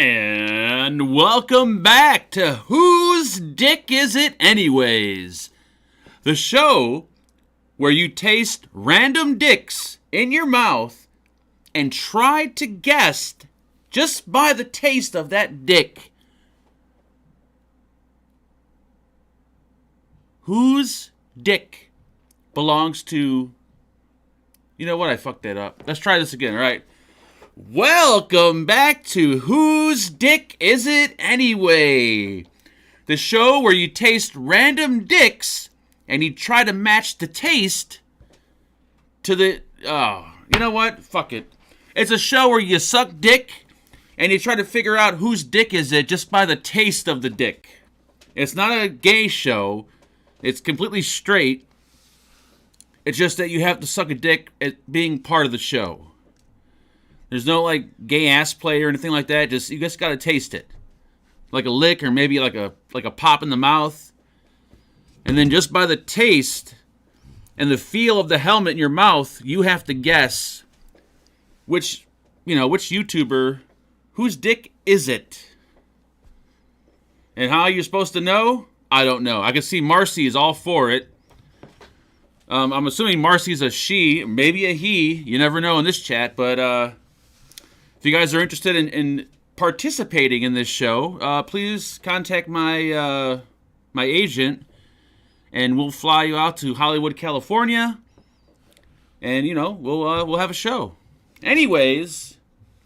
And welcome back to Whose Dick Is It Anyways? The show where you taste random dicks in your mouth and try to guess, just by the taste of that dick, whose dick belongs to... You know what? I fucked that up. Let's try this again, all right? Welcome back to Whose Dick Is It Anyway? The show where you taste random dicks and you try to match the taste to the... Oh, you know what? Fuck it. It's a show where you suck dick and you try to figure out whose dick is it just by the taste of the dick. It's not a gay show. It's completely straight. It's just that you have to suck a dick at being part of the show. There's no, like, gay ass play or anything like that. You just gotta taste it. Like a lick or maybe like a pop in the mouth. And then just by the taste and the feel of the helmet in your mouth, you have to guess which YouTuber, whose dick is it? And how you're supposed to know? I don't know. I can see Marcy is all for it. I'm assuming Marcy's a she, maybe a he. You never know in this chat, but if you guys are interested in participating in this show, please contact my my agent, and we'll fly you out to Hollywood, California, and we'll have a show. Anyways,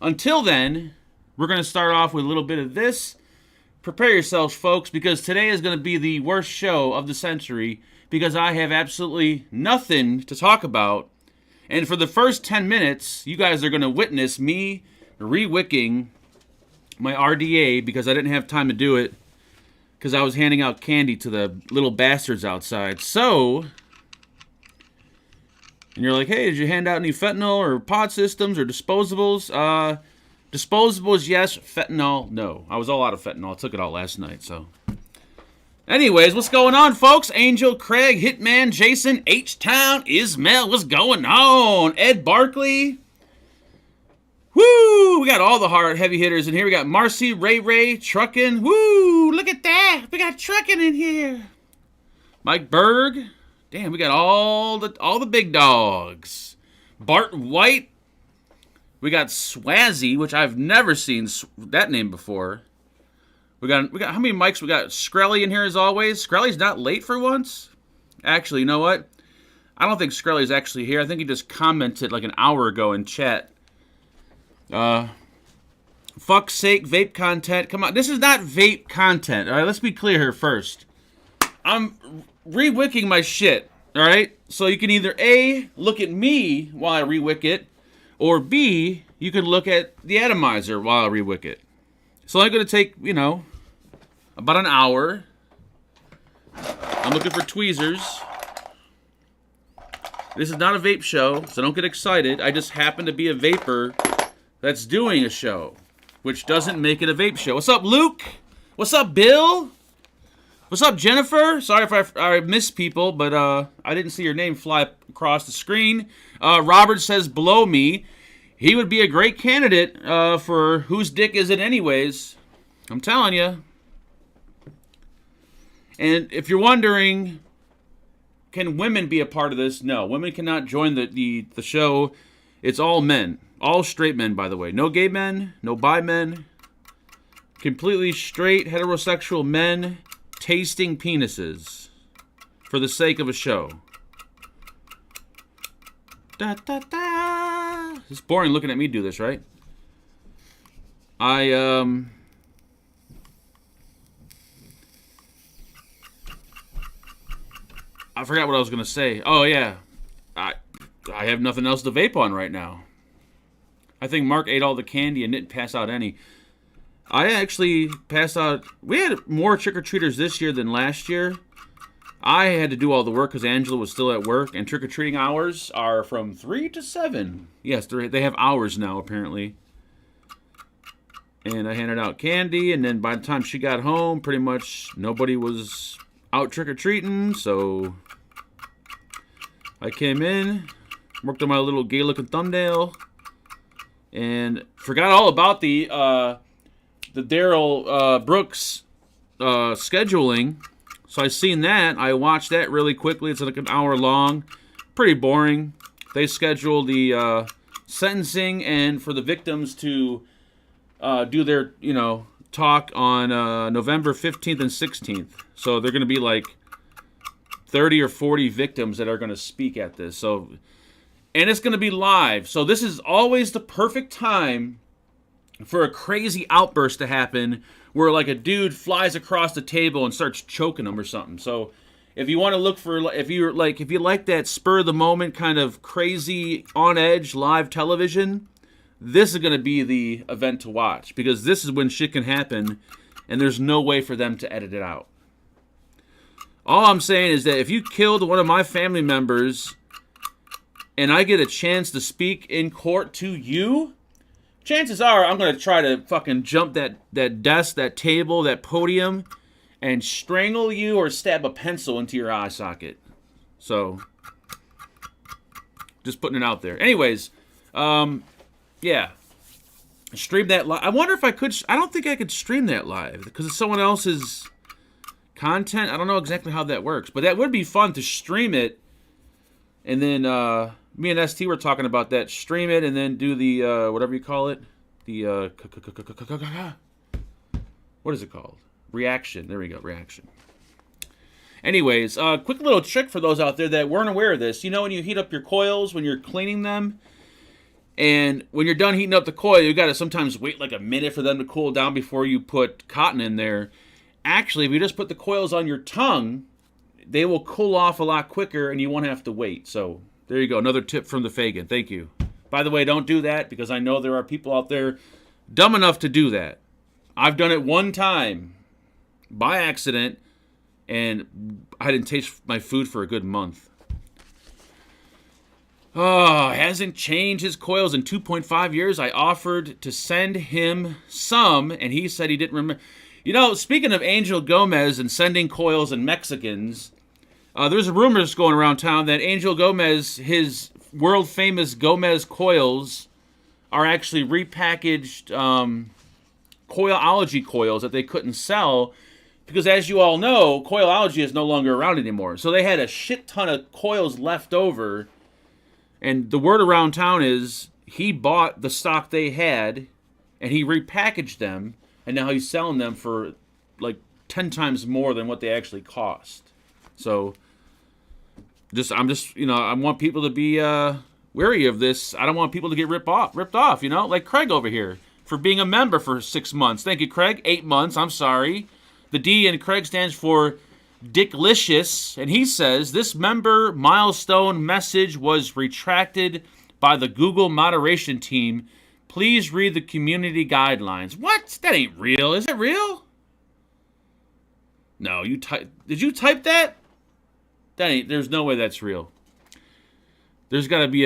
until then, we're gonna start off with a little bit of this. Prepare yourselves, folks, because today is gonna be the worst show of the century because I have absolutely nothing to talk about, and for the first 10 minutes, you guys are gonna witness me re-wicking my RDA because I didn't have time to do it because I was handing out candy to the little bastards outside. So, and you're like, hey, did you hand out any fentanyl or pod systems or disposables? Disposables, yes. Fentanyl, no. I was all out of fentanyl. I took it out last night, so. Anyways, what's going on, folks? Angel, Craig, Hitman, Jason, H-Town, Ismail, what's going on? Ed Barkley. Woo! We got all the hard heavy hitters in here. We got Marcy, Ray, Truckin'. Woo! Look at that. We got Truckin' in here. Mike Berg. Damn, we got all the big dogs. Bart White. We got Swazzy, which I've never seen that name before. We got how many mics? We got Skrelly in here as always. Skrelly's not late for once. Actually, you know what? I don't think Skrelly's actually here. I think he just commented like an hour ago in chat. Fuck's sake, vape content. Come on, this is not vape content. All right, let's be clear here first. I'm re-wicking my shit. All right, so you can either A, look at me while I re-wick it, or B, you can look at the atomizer while I re-wick it. So I'm gonna take, about an hour. I'm looking for tweezers. This is not a vape show, so don't get excited. I just happen to be a vapor that's doing a show, which doesn't make it a vape show. What's up, Luke? What's up, Bill? What's up, Jennifer? Sorry if I missed people, but I didn't see your name fly across the screen. Robert says, below me. He would be a great candidate for Whose Dick Is It Anyways? I'm telling you. And if you're wondering, can women be a part of this? No, women cannot join the show. It's all men. All straight men, by the way. No gay men, no bi men. Completely straight, heterosexual men tasting penises for the sake of a show. Da, da, da. It's boring looking at me do this, right? I forgot what I was going to say. Oh, yeah. I have nothing else to vape on right now. I think Mark ate all the candy and didn't pass out any. I actually passed out... We had more trick-or-treaters this year than last year. I had to do all the work because Angela was still at work, and trick-or-treating hours are from 3 to 7. Yes, they have hours now, apparently. And I handed out candy, and then by the time she got home, pretty much nobody was out trick-or-treating, so I came in, worked on my little gay-looking thumbnail, and forgot all about the the Daryl Brooks scheduling. So I seen that. I watched that really quickly. It's like an hour long. Pretty boring. They schedule the sentencing and for the victims to do their, talk on November 15th and 16th. So they're going to be like 30 or 40 victims that are going to speak at this. So, and it's going to be live. So this is always the perfect time for a crazy outburst to happen where like a dude flies across the table and starts choking him or something. So if you want to look for, if you like that spur of the moment kind of crazy on edge live television, this is going to be the event to watch because this is when shit can happen and there's no way for them to edit it out. All I'm saying is that if you killed one of my family members and I get a chance to speak in court to you, chances are I'm going to try to fucking jump that desk, that table, that podium, and strangle you or stab a pencil into your eye socket. So, just putting it out there. Anyways, yeah. Stream that live. I wonder if I could. I don't think I could stream that live because it's someone else's content. I don't know exactly how that works, but that would be fun to stream it. And then me and ST were talking about that. Stream it and then do the whatever you call it. The what is it called? Reaction. There we go. Reaction. Anyways, quick little trick for those out there that weren't aware of this. You know when you heat up your coils when you're cleaning them, and when you're done heating up the coil, you got to sometimes wait like a minute for them to cool down before you put cotton in there. Actually, if you just put the coils on your tongue, they will cool off a lot quicker and you won't have to wait. So there you go. Another tip from the Fagan. Thank you. By the way, don't do that because I know there are people out there dumb enough to do that. I've done it one time by accident and I didn't taste my food for a good month. Oh, hasn't changed his coils in 2.5 years. I offered to send him some and he said he didn't remember. You know, speaking of Angel Gomez and sending coils and Mexicans, there's rumors going around town that Angel Gomez, his world-famous Gomez coils, are actually repackaged Coilology coils that they couldn't sell because, as you all know, Coilology is no longer around anymore. So they had a shit ton of coils left over, and the word around town is he bought the stock they had, and he repackaged them, and now he's selling them for like 10 times more than what they actually cost. So, I want people to be wary of this. I don't want people to get ripped off, like Craig over here for being a member for 6 months. Thank you, Craig. 8 months, I'm sorry. The D in Craig stands for Dicklicious, and he says, this member milestone message was retracted by the Google moderation team. Please read the community guidelines. What? That ain't real. Is it real? No, did you type that? There's no way that's real. There's got to be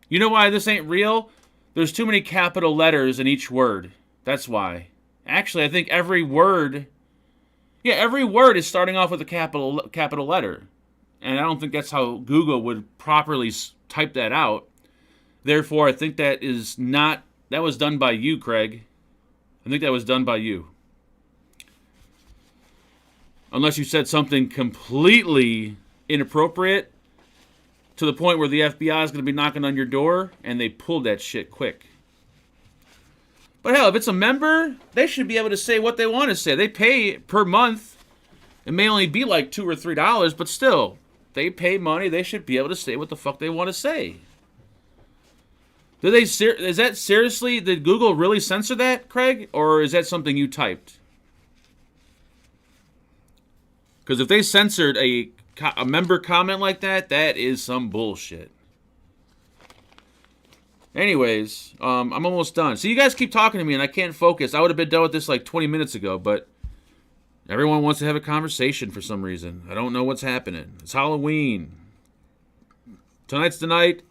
you know why this ain't real? There's too many capital letters in each word. That's why. Actually, I think every word is starting off with a capital letter. And I don't think that's how Google would properly type that out. Therefore, I think that was done by you, Craig. I think that was done by you. Unless you said something completely inappropriate to the point where the FBI is going to be knocking on your door and they pulled that shit quick. But hell, if it's a member, they should be able to say what they want to say. They pay per month. It may only be like $2 or $3, but still, they pay money. They should be able to say what the fuck they want to say. Is that seriously? Did Google really censor that, Craig? Or is that something you typed? Because if they censored a member comment like that, that is some bullshit. Anyways, I'm almost done. So you guys keep talking to me and I can't focus. I would have been done with this like 20 minutes ago, but everyone wants to have a conversation for some reason. I don't know what's happening. It's Halloween. Tonight's the night.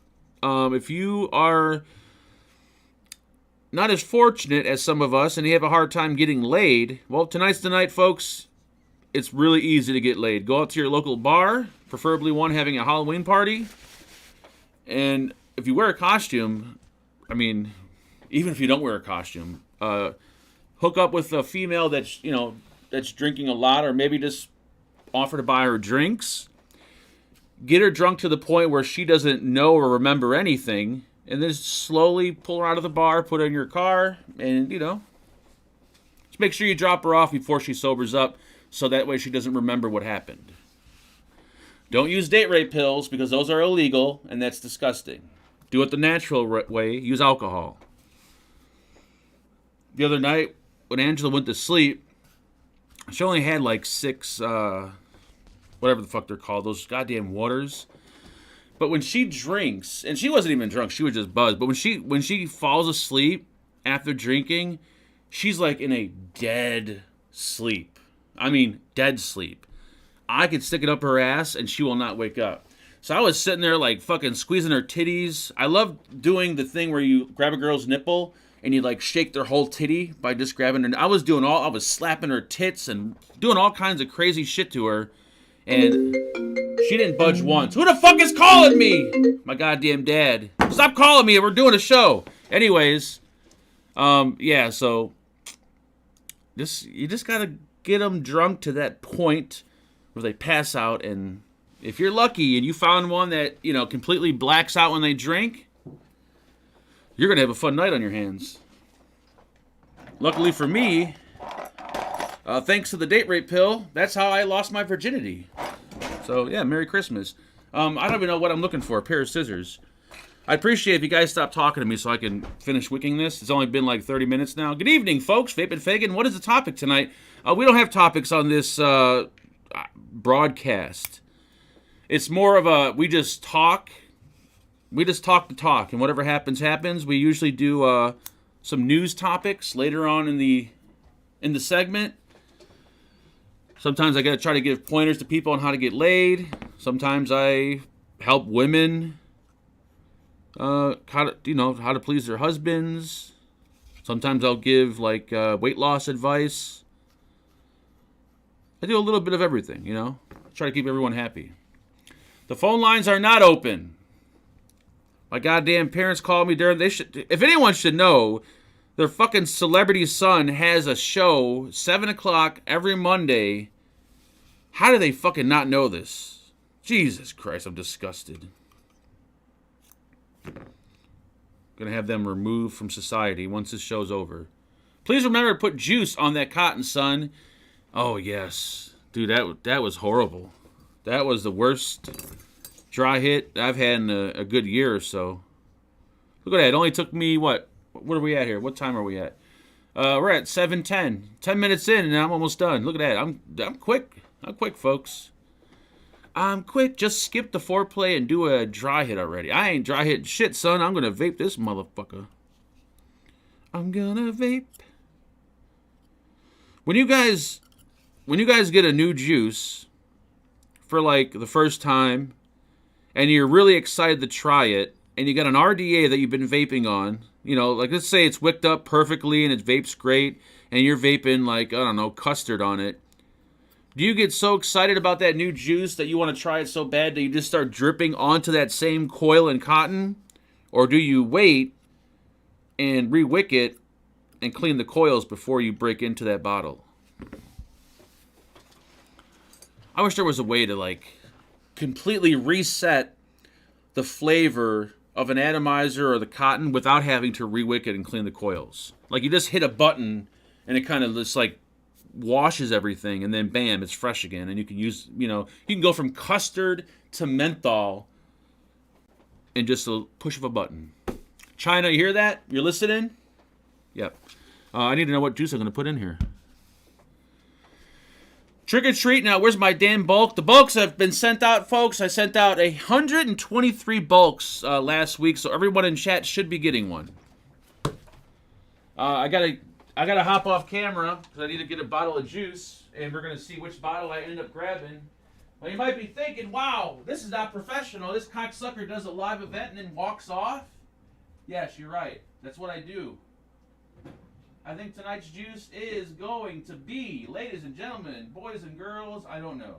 If you are not as fortunate as some of us and you have a hard time getting laid, well, tonight's the night, folks. It's really easy to get laid. Go out to your local bar, preferably one having a Halloween party. And if you wear a costume, I mean, even if you don't wear a costume, hook up with a female that's, that's drinking a lot, or maybe just offer to buy her drinks, get her drunk to the point where she doesn't know or remember anything, and then slowly pull her out of the bar, put her in your car, and, just make sure you drop her off before she sobers up, so that way she doesn't remember what happened. Don't use date rape pills, because those are illegal, and that's disgusting. Do it the natural way. Use alcohol. The other night, when Angela went to sleep, she only had like 6, whatever the fuck they're called, those goddamn waters. But when she drinks, and she wasn't even drunk, she was just buzzed. But when she falls asleep after drinking, she's like in a dead sleep. I mean, dead sleep. I could stick it up her ass and she will not wake up. So I was sitting there like fucking squeezing her titties. I love doing the thing where you grab a girl's nipple and you like shake their whole titty by just grabbing her. I was slapping her tits and doing all kinds of crazy shit to her. And she didn't budge once. Who the fuck is calling me? My goddamn dad. Stop calling me. We're doing a show. Anyways, yeah, so you just gotta get them drunk to that point where they pass out. And if you're lucky and you found one that, completely blacks out when they drink, you're going to have a fun night on your hands. Luckily for me, thanks to the date rape pill, that's how I lost my virginity. So, yeah, Merry Christmas. I don't even know what I'm looking for, a pair of scissors. I'd appreciate if you guys stop talking to me so I can finish wicking this. It's only been like 30 minutes now. Good evening, folks. VapnFagan. What is the topic tonight? We don't have topics on this broadcast. It's more of a, we just talk the talk, and whatever happens, happens. We usually do some news topics later on in the segment. Sometimes I gotta try to give pointers to people on how to get laid. Sometimes I help women how to please their husbands. Sometimes I'll give like weight loss advice. I do a little bit of everything, Try to keep everyone happy. The phone lines are not open. My goddamn parents called me during. If anyone should know, their fucking celebrity son has a show 7 o'clock every Monday. How do they fucking not know this? Jesus Christ, I'm disgusted. Gonna have them removed from society once this show's over. Please remember to put juice on that cotton, son. Oh yes, dude, that was horrible. That was the worst dry hit I've had in a good year or so. Look at that. It only took me, what are we at here? What time are we at? We're at 7:10. 10 minutes in, and I'm almost done. Look at that. I'm quick. I'm quick, folks. I'm quick. Just skip the foreplay and do a dry hit already. I ain't dry hitting shit, son. I'm going to vape this motherfucker. I'm going to vape. When you guys get a new juice for like the first time, and you're really excited to try it, and you got an RDA that you've been vaping on, like let's say it's wicked up perfectly and it vapes great, and you're vaping like, I don't know, custard on it. Do you get so excited about that new juice that you want to try it so bad that you just start dripping onto that same coil and cotton? Or do you wait and re-wick it and clean the coils before you break into that bottle? I wish there was a way to like completely reset the flavor of an atomizer or the cotton without having to re-wick it and clean the coils. Like you just hit a button and it kind of just like washes everything, and then bam, it's fresh again, and you can use, you can go from custard to menthol in just a push of a button. China, you hear that? You're listening? Yep. I need to know what juice I'm going to put in here. Trick or treat. Now, where's my damn bulk? The bulks have been sent out, folks. I sent out 123 bulks last week, so everyone in chat should be getting one. I gotta hop off camera because I need to get a bottle of juice, and we're gonna see which bottle I end up grabbing. Well, you might be thinking, "Wow, this is not professional. This cocksucker does a live event and then walks off." Yes, you're right. That's what I do. I think tonight's juice is going to be, ladies and gentlemen, boys and girls, I don't know.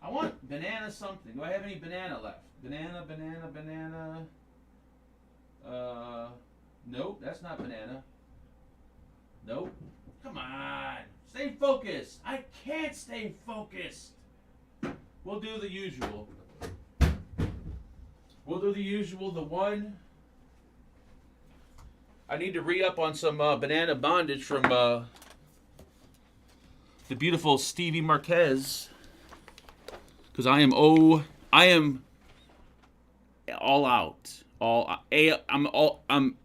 I want banana something. Do I have any banana left? Banana. Nope, that's not banana. Nope. Come on. Stay focused. I can't stay focused. We'll do the usual. We'll do the usual. The one. I need to re-up on some banana bondage from the beautiful Stevie Marquez. Because I am all out. I'm AO. I'm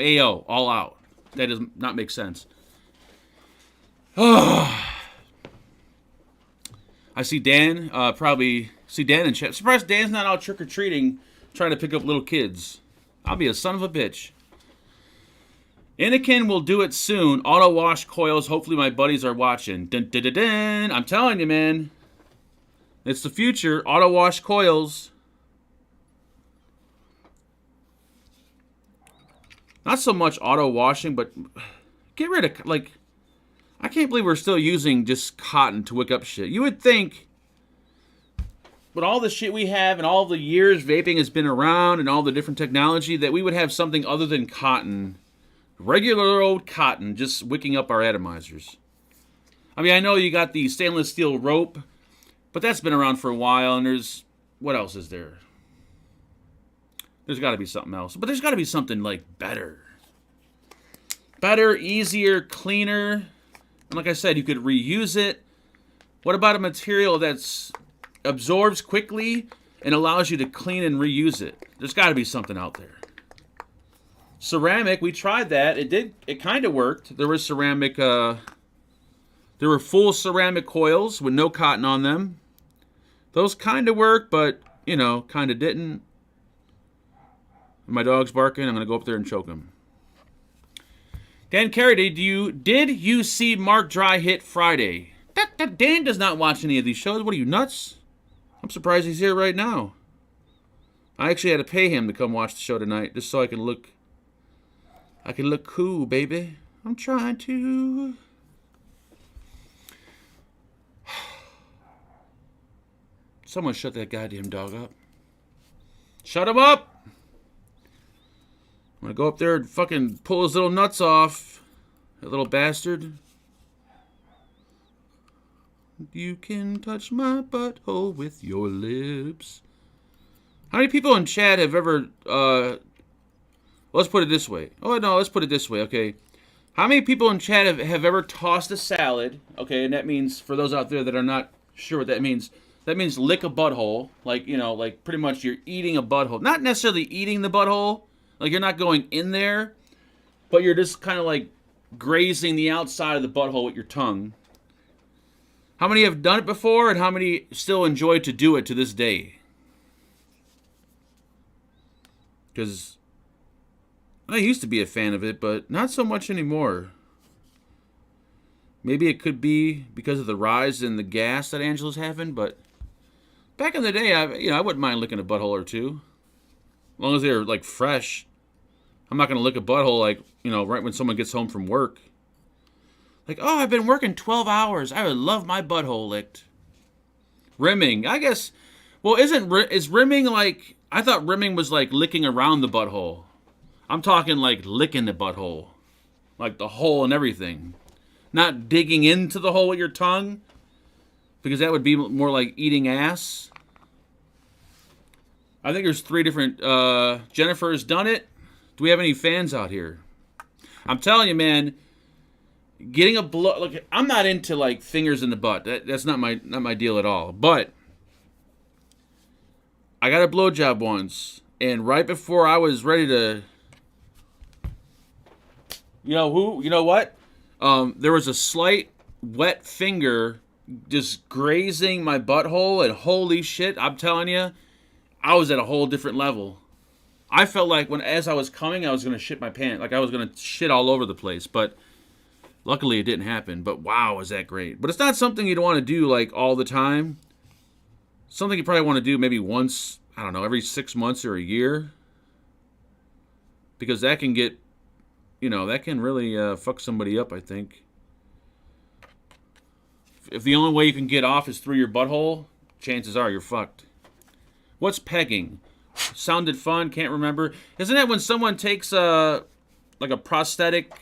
AO, all out. That does not make sense. I see Dan, probably see Dan in chat. Surprised Dan's not out trick-or-treating trying to pick up little kids. I'll be a son of a bitch. Anakin will do it soon. Auto wash coils. Hopefully my buddies are watching. Dun, dun, dun, dun. I'm telling you, man. It's the future. Auto wash coils. Not so much auto washing, but get rid of, like, I can't believe we're still using just cotton to wick up shit. You would think, with all the shit we have and all the years vaping has been around and all the different technology, that we would have something other than cotton. Regular old cotton, just wicking up our atomizers. I mean, I know you got the stainless steel rope, but that's been around for a while, and there's, what else is there? There's got to be something else. But there's got to be something, like, better. Better, easier, cleaner. And like I said, you could reuse it. What about a material that's absorbs quickly and allows you to clean and reuse it? There's got to be something out there. Ceramic, we tried that. It kind of worked. There was ceramic, there were full ceramic coils with no cotton on them. Those kind of worked, but, you know, kind of didn't. My dog's barking. I'm going to go up there and choke him. Dan Carey, did you see Mark Dry hit Friday? Dan does not watch any of these shows. What are you, nuts? I'm surprised he's here right now. I actually had to pay him to come watch the show tonight just so I can look cool, baby. I'm trying to. Someone shut that goddamn dog up. Shut him up! I'm gonna go up there and fucking pull his little nuts off. That little bastard. You can touch my butthole with your lips. How many people in chat have ever, let's put it this way. Oh, no, let's put it this way, okay. How many people in chat have ever tossed a salad, okay, and that means, for those out there that are not sure what that means lick a butthole, like, you know, like pretty much you're eating a butthole. Not necessarily eating the butthole, like you're not going in there, but you're just kind of like grazing the outside of the butthole with your tongue. How many have done it before, and how many still enjoy to do it to this day? Because I used to be a fan of it, but not so much anymore. Maybe it could be because of the rise in the gas that Angela's having, but back in the day, I wouldn't mind licking a butthole or two. As long as they're, like, fresh. I'm not going to lick a butthole, like, you know, right when someone gets home from work. Like, oh, I've been working 12 hours. I would love my butthole licked. Rimming. I guess, well, is rimming like, I thought rimming was like licking around the butthole. I'm talking like licking the butthole. Like the hole and everything. Not digging into the hole with your tongue. Because that would be more like eating ass. I think there's 3 different, Jennifer has done it. Do we have any fans out here? I'm telling you, man, getting a blow, look, I'm not into like fingers in the butt. That's not my deal at all. But I got a blowjob once, and right before I was ready to, you know what? There was a slight wet finger just grazing my butthole, and holy shit, I'm telling you, I was at a whole different level. I felt like as I was coming, I was going to shit my pants. Like I was going to shit all over the place, but luckily it didn't happen. But wow, was that great. But it's not something you'd want to do like all the time. Something you probably want to do maybe once, I don't know, every 6 months or a year. Because that can get, that can really fuck somebody up, I think. If the only way you can get off is through your butthole, chances are you're fucked. What's pegging? Sounded fun, can't remember. Isn't that when someone takes like a prosthetic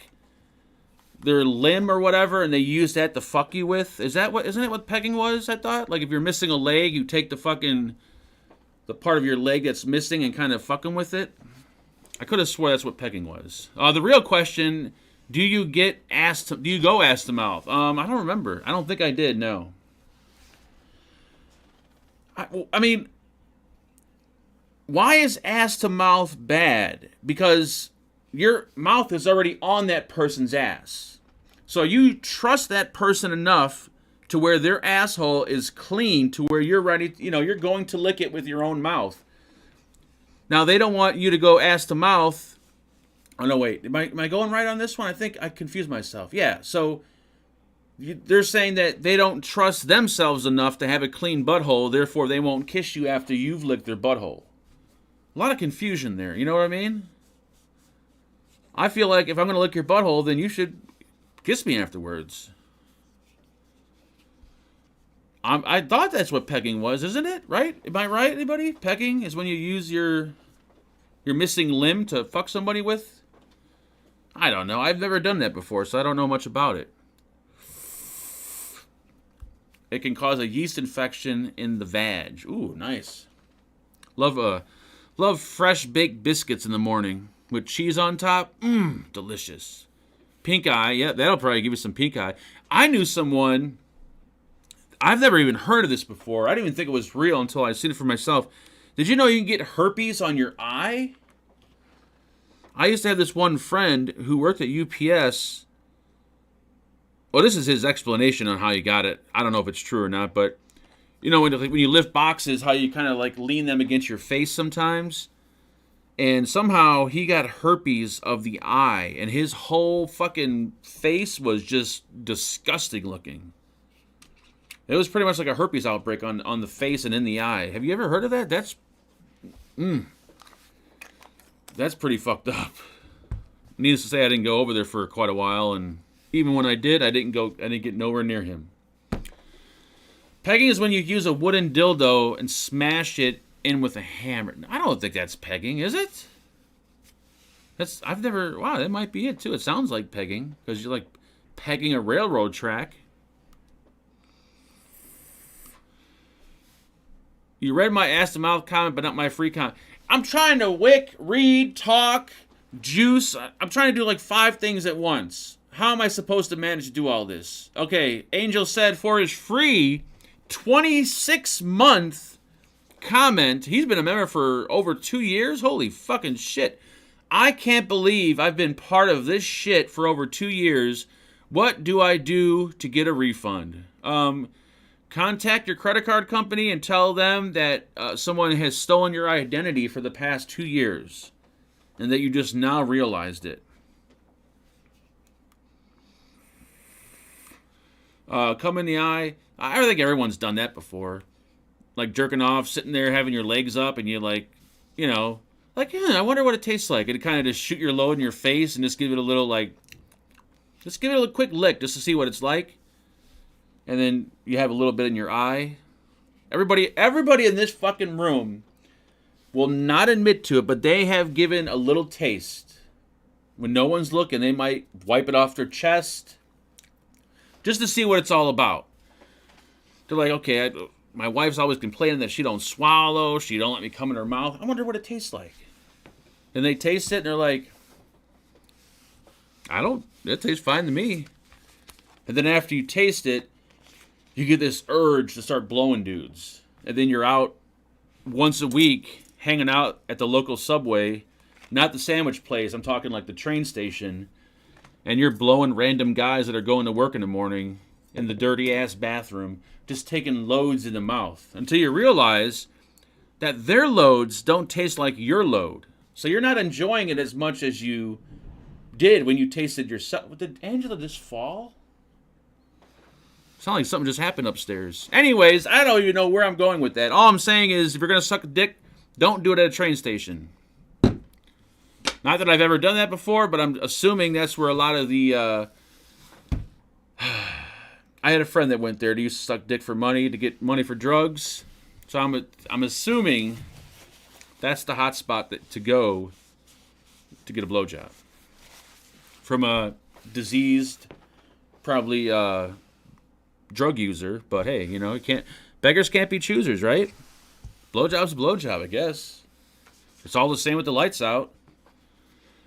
their limb or whatever, and they use that to fuck you with. Isn't it what pegging was, I thought? Like, if you're missing a leg, you take the part of your leg that's missing and kind of fuck them with it. I could have swore that's what pegging was. The real question, do you go ass to mouth? I don't remember. I don't think I did, no. I mean, why is ass to mouth bad? Because your mouth is already on that person's ass. So you trust that person enough to where their asshole is clean to where you're ready, you're going to lick it with your own mouth. Now, they don't want you to go ass to mouth. Oh, no, wait. Am I going right on this one? I think I confused myself. Yeah, so they're saying that they don't trust themselves enough to have a clean butthole, therefore they won't kiss you after you've licked their butthole. A lot of confusion there, you know what I mean? I feel like if I'm going to lick your butthole, then you should kiss me afterwards. I thought that's what pegging was, isn't it? Right? Am I right, anybody? Pegging is when you use your missing limb to fuck somebody with? I don't know. I've never done that before, so I don't know much about it. It can cause a yeast infection in the vag. Ooh, nice. Love fresh baked biscuits in the morning with cheese on top. Delicious. Pink eye. Yeah, that'll probably give you some pink eye. I knew someone. I've never even heard of this before. I didn't even think it was real until I seen it for myself. Did you know you can get herpes on your eye? I used to have this one friend who worked at UPS. Well, this is his explanation on how he got it. I don't know if it's true or not, but when you lift boxes, how you kind of like lean them against your face sometimes. And somehow he got herpes of the eye, and his whole fucking face was just disgusting looking. It was pretty much like a herpes outbreak on the face and in the eye. Have you ever heard of that? That's pretty fucked up. Needless to say, I didn't go over there for quite a while, and even when I did, I didn't get nowhere near him. Pegging is when you use a wooden dildo and smash it in with a hammer. I don't think that's pegging, is it? Wow, that might be it too. It sounds like pegging, because you're like pegging a railroad track. You read my ass to mouth comment, but not my free comment. I'm trying to read, talk, juice. I'm trying to do like 5 things at once. How am I supposed to manage to do all this? Okay, Angel said for his free 26-month comment, he's been a member for over 2 years. Holy fucking shit. I can't believe I've been part of this shit for over 2 years. What do I do to get a refund? Contact your credit card company and tell them that someone has stolen your identity for the past 2 years and that you just now realized it. Come in the eye. I think everyone's done that before. Like jerking off, sitting there having your legs up, and you I wonder what it tastes like. And kind of just shoot your load in your face and just give it a quick lick just to see what it's like. And then you have a little bit in your eye. Everybody in this fucking room will not admit to it, but they have given a little taste. When no one's looking, they might wipe it off their chest just to see what it's all about. They're like, okay, my wife's always complaining that she don't swallow, she don't let me come in her mouth. I wonder what it tastes like. And they taste it, and they're like, it tastes fine to me. And then after you taste it, you get this urge to start blowing dudes. And then you're out once a week hanging out at the local Subway, not the sandwich place, I'm talking like the train station, and you're blowing random guys that are going to work in the morning in the dirty-ass bathroom, just taking loads in the mouth until you realize that their loads don't taste like your load. So you're not enjoying it as much as you did when you tasted yourself. Did Angela just fall? Sound like something just happened upstairs. Anyways, I don't even know where I'm going with that. All I'm saying is, if you're going to suck a dick, don't do it at a train station. Not that I've ever done that before, but I'm assuming that's where a lot of the... I had a friend that went there to use to suck dick for money, to get money for drugs. So I'm assuming that's the hot spot to go to get a blowjob. From a diseased, probably drug user. But hey, you know, beggars can't be choosers, right? Blowjob's a blowjob, I guess. It's all the same with the lights out.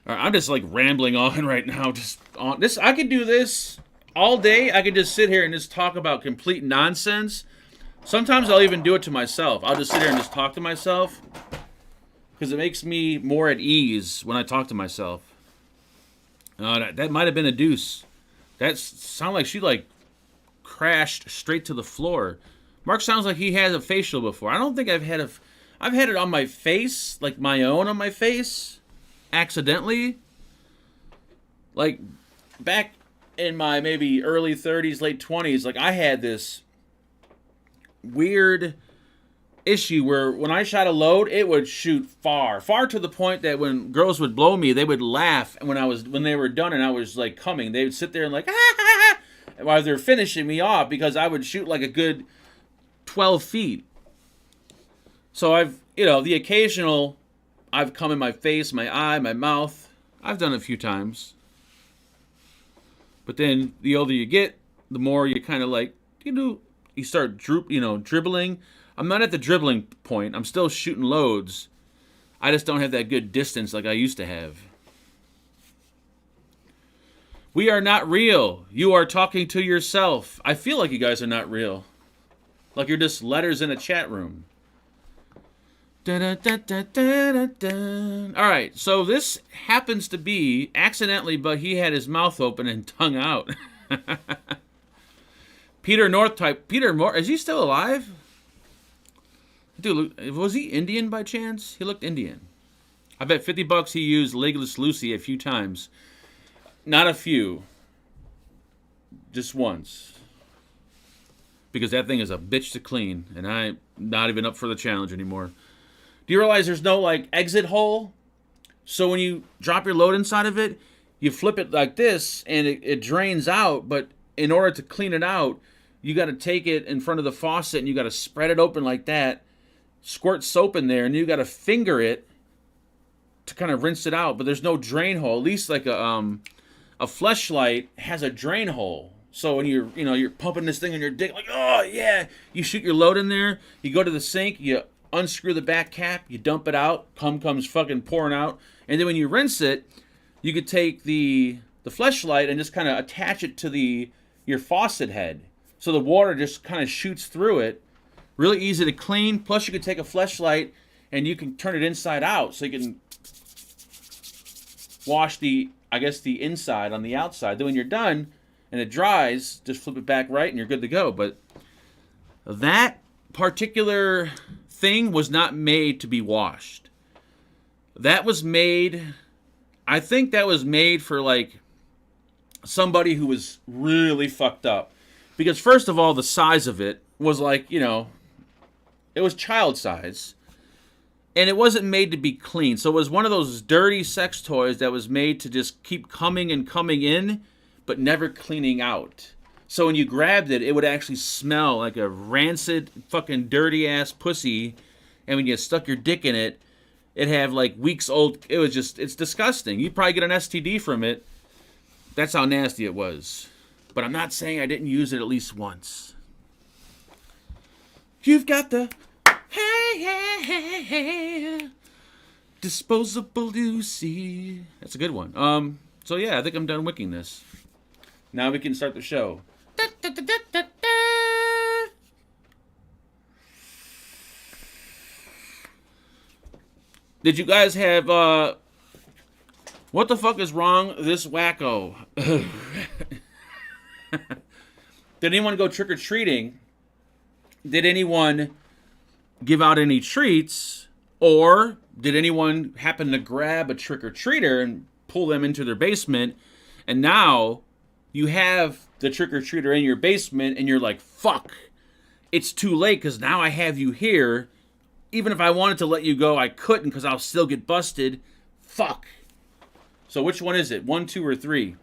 All right, I'm just like rambling on right now. Just on this, I could do this all day. I could just sit here and just talk about complete nonsense. Sometimes I'll even do it to myself. I'll just sit here and just talk to myself because it makes me more at ease when I talk to myself. That might have been a deuce. That sounded like she like crashed straight to the floor. Mark sounds like he has a facial before. I don't think I've had it on my face, like my own on my face, accidentally. Like back in my maybe early 30s, late 20s, like I had this weird issue where when I shot a load, it would shoot far to the point that when girls would blow me, they would laugh. And when they were done and I was like coming, they would sit there and like, while they're finishing me off because I would shoot like a good 12 feet. So I've come in my face, my eye, my mouth. I've done it a few times. But then the older you get, the more you kind of like, you start dribbling. I'm not at the dribbling point. I'm still shooting loads. I just don't have that good distance like I used to have. We are not real. You are talking to yourself. I feel like you guys are not real. Like you're just letters in a chat room. Alright, so this happens to be accidentally, but he had his mouth open and tongue out. Peter North type. Is he still alive? Dude, was he Indian by chance? He looked Indian. I bet $50 he used Legless Lucy a few times. Not a few. Just once. Because that thing is a bitch to clean, and I'm not even up for the challenge anymore. Do you realize there's no, like, exit hole? So when you drop your load inside of it, you flip it like this, and it drains out, but in order to clean it out, you got to take it in front of the faucet, and you got to spread it open like that, squirt soap in there, and you got to finger it to kind of rinse it out, but there's no drain hole. At least, like, a fleshlight has a drain hole. So when you're pumping this thing in your dick, like, oh, yeah, you shoot your load in there, you go to the sink, you unscrew the back cap, you dump it out, cum comes fucking pouring out, and then when you rinse it, you could take the fleshlight and just kind of attach it to your faucet head. So the water just kind of shoots through it. Really easy to clean. Plus you could take a fleshlight and you can turn it inside out so you can wash the inside on the outside. Then when you're done and it dries, just flip it back right and you're good to go. But that particular thing was not made to be washed. I think that was made for like somebody who was really fucked up. Because first of all, the size of it was like, it was child size. And it wasn't made to be clean. So it was one of those dirty sex toys that was made to just keep coming and coming in, but never cleaning out. So when you grabbed it, it would actually smell like a rancid, fucking dirty-ass pussy. And when you stuck your dick in it, it'd have like weeks old. It's disgusting. You'd probably get an STD from it. That's how nasty it was. But I'm not saying I didn't use it at least once. You've got the hey, disposable Lucy. That's a good one. So yeah, I think I'm done wicking this. Now we can start the show. Did you guys have what the fuck is wrong this wacko? Did anyone go trick-or-treating? Did anyone give out any treats? Or did anyone happen to grab a trick-or-treater and pull them into their basement? And now you have the trick-or-treater in your basement and you're like, fuck, it's too late because now I have you here. Even if I wanted to let you go, I couldn't because I'll still get busted. Fuck. So which one is it? 1, 2, or 3?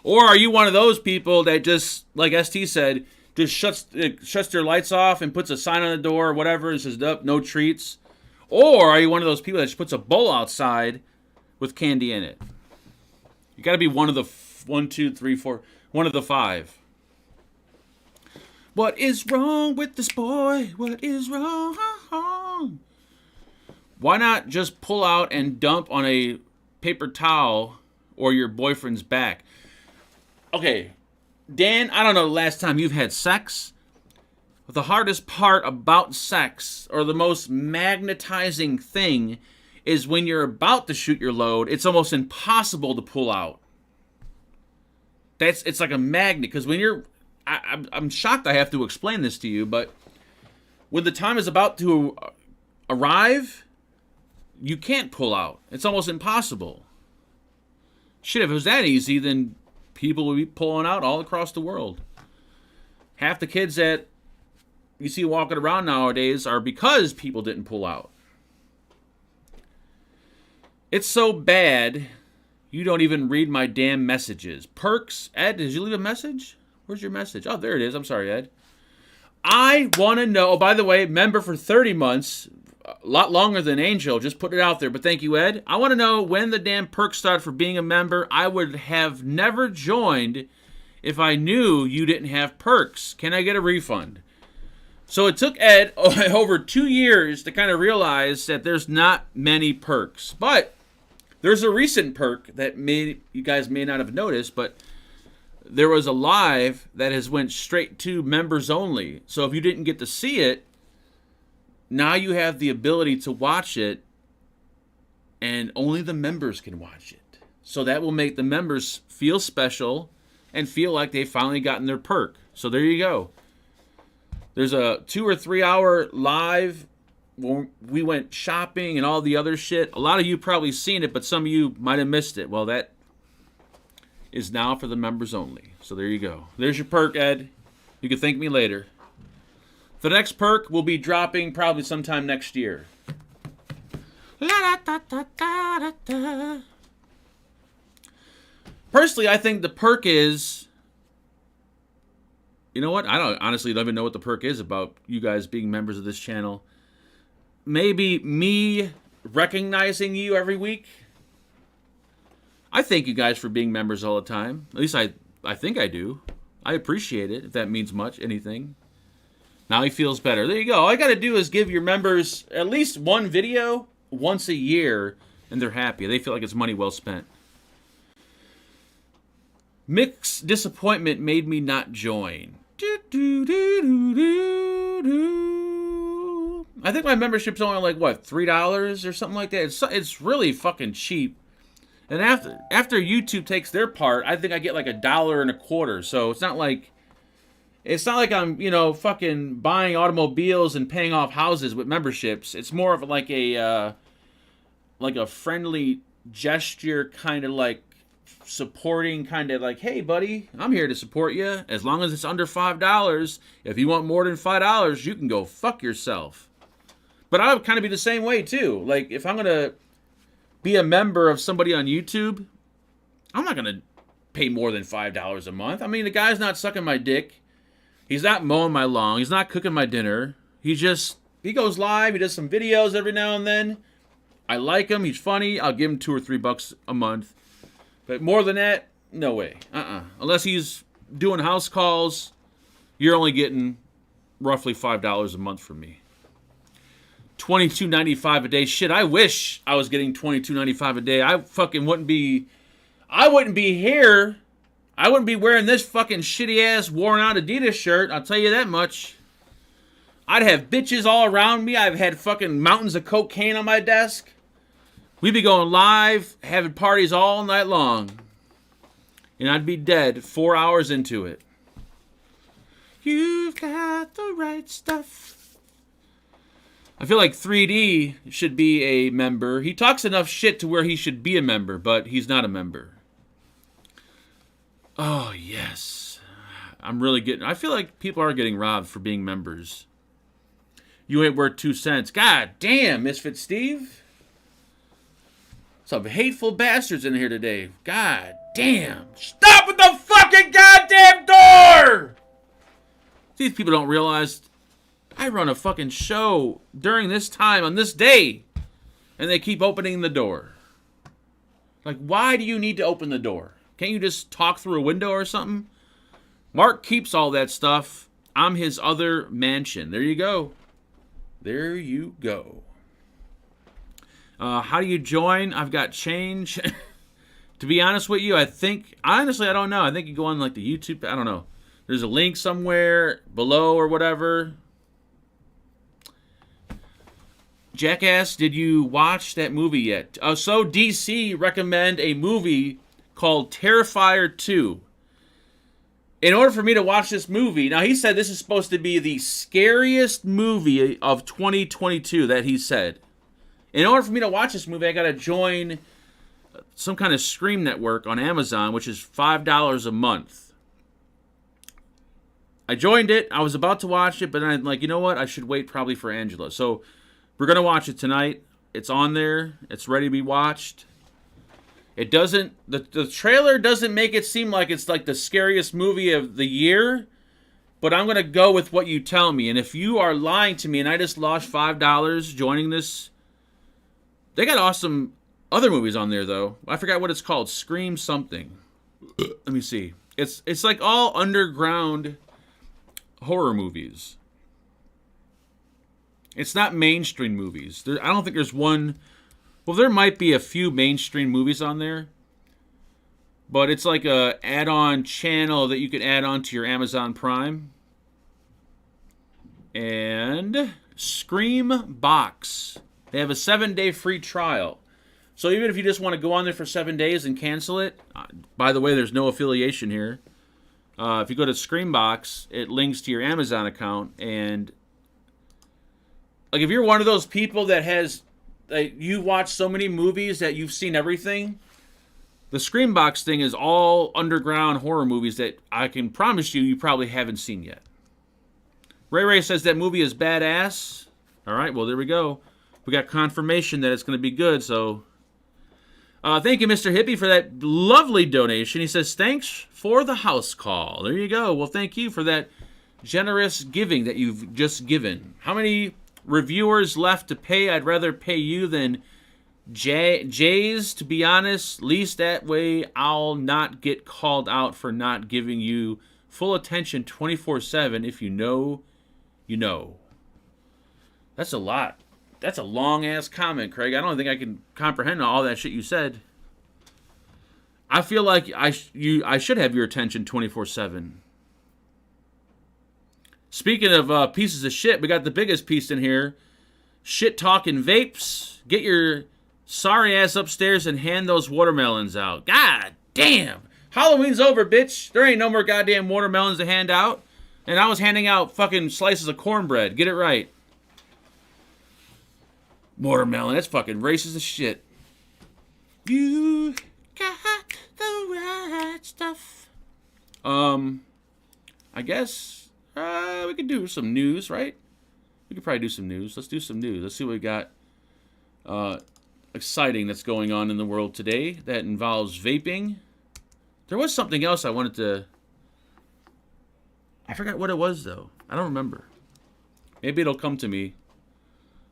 Or are you one of those people that just, like ST said, just shuts their lights off and puts a sign on the door or whatever and says, nope, no treats? Or are you one of those people that just puts a bowl outside with candy in it? You got to be one of the 1, 2, 3, 4, one of the 5. What is wrong with this boy? What is wrong? Why not just pull out and dump on a paper towel or your boyfriend's back? Okay, Dan, I don't know the last time you've had sex. But the hardest part about sex, or the most magnetizing thing, is when you're about to shoot your load, it's almost impossible to pull out. It's like a magnet, because when you're... I'm shocked I have to explain this to you, but when the time is about to arrive, you can't pull out. It's almost impossible. Shit, if it was that easy, then people would be pulling out all across the world. Half the kids that you see walking around nowadays are because people didn't pull out. It's so bad, you don't even read my damn messages. Perks, Ed, did you leave a message? Where's your message? Oh, there it is. I'm sorry, Ed. I want to know, oh, by the way, member for 30 months, a lot longer than Angel, just put it out there, but thank you, Ed. I want to know when the damn perks started for being a member. I would have never joined if I knew you didn't have perks. Can I get a refund? So it took Ed over 2 years to kind of realize that there's not many perks. But there's a recent perk that you guys may not have noticed, but there was a live that has went straight to members only. So if you didn't get to see it, now you have the ability to watch it, and only the members can watch it. So that will make the members feel special and feel like they've finally gotten their perk. So there you go. There's a 2 or 3 hour live where we went shopping and all the other shit. A lot of you probably seen it, but some of you might have missed it. Well, that is now for the members only. So there you go. There's your perk, Ed. You can thank me later. The next perk will be dropping probably sometime next year. Personally, I think the perk is... You know what? I honestly don't even know what the perk is about you guys being members of this channel. Maybe me recognizing you every week. I thank you guys for being members all the time. At least I think I do. I appreciate it, if that means much, anything. Now he feels better. There you go. All I got to do is give your members at least one video once a year, and they're happy. They feel like it's money well spent. Mixed disappointment made me not join. I think my membership's only like, what, $3 or something like that? It's really fucking cheap. And after YouTube takes their part, I think I get like $1.25. So it's not like I'm, fucking buying automobiles and paying off houses with memberships. It's more of like a friendly gesture, kind of like supporting, kind of like, hey buddy, I'm here to support you. As long as it's under $5. If you want more than $5, you can go fuck yourself. But I would kind of be the same way too. Like if I'm gonna be a member of somebody on YouTube, I'm not gonna pay more than $5 a month. I mean, the guy's not sucking my dick. He's not mowing my lawn. He's not cooking my dinner. He goes live. He does some videos every now and then. I like him. He's funny. I'll give him $2 or $3 a month. But more than that, no way. Unless he's doing house calls, you're only getting roughly $5 a month from me. $22.95 a day. Shit, I wish I was getting $22.95 a day. I wouldn't be here. I wouldn't be wearing this fucking shitty ass worn out Adidas shirt. I'll tell you that much. I'd have bitches all around me. I've had fucking mountains of cocaine on my desk. We'd be going live, having parties all night long. And I'd be dead 4 hours into it. You've got the right stuff. I feel like 3D should be a member. He talks enough shit to where he should be a member, but he's not a member. Oh, yes. I feel like people are getting robbed for being members. You ain't worth 2 cents. God damn, Misfit Steve. Some hateful bastards in here today. God damn. Stop with the fucking goddamn door! These people don't realize I run a fucking show during this time on this day, and they keep opening the door. Like, why do you need to open the door? Can't you just talk through a window or something? Mark keeps all that stuff. I'm his other mansion. There you go. There you go. How do you join? I've got change. To be honest with you, honestly, I don't know. I think you go on like the YouTube, I don't know. There's a link somewhere below or whatever. Jackass, did you watch that movie yet? So DC recommend a movie called Terrifier 2. In order for me to watch this movie, now he said this is supposed to be the scariest movie of 2022 that he said. In order for me to watch this movie, I got to join some kind of Scream network on Amazon, which is $5 a month. I joined it. I was about to watch it, but then I'm like, you know what? I should wait probably for Angela. So we're going to watch it tonight. It's on there. It's ready to be watched. It doesn't, the trailer doesn't make it seem like it's like the scariest movie of the year, but I'm going to go with what you tell me. And if you are lying to me and I just lost $5 joining this, they got awesome other movies on there, though. I forgot what it's called. Scream something. Let me see. It's like all underground horror movies. It's not mainstream movies. I don't think there's one. Well, there might be a few mainstream movies on there. But it's like a add-on channel that you can add on to your Amazon Prime. And Scream Box. They have a 7-day free trial. So even if you just want to go on there for 7 days and cancel it, by the way, there's no affiliation here. If you go to Screambox, it links to your Amazon account. And like if you're one of those people that has, you watch so many movies that you've seen everything, the Screambox thing is all underground horror movies that I can promise you probably haven't seen yet. Ray says that movie is badass. All right, well, there we go. We got confirmation that it's going to be good, so thank you, Mr. Hippie, for that lovely donation. He says, thanks for the house call. There you go. Well, thank you for that generous giving that you've just given. How many reviewers left to pay? I'd rather pay you than Jay's, to be honest. Least that way I'll not get called out for not giving you full attention 24/7. If you know, you know. That's a lot. That's a long-ass comment, Craig. I don't think I can comprehend all that shit you said. I feel like I should have your attention 24/7. Speaking of pieces of shit, we got the biggest piece in here. Shit-talking vapes. Get your sorry ass upstairs and hand those watermelons out. God damn. Halloween's over, bitch. There ain't no more goddamn watermelons to hand out. And I was handing out fucking slices of cornbread. Get it right. Watermelon, that's fucking racist as shit. You got the right stuff. I guess we could do some news, right? We could probably do some news. Let's do some news. Let's see what we got exciting that's going on in the world today that involves vaping. There was something else I wanted to... I forgot what it was, though. I don't remember. Maybe it'll come to me.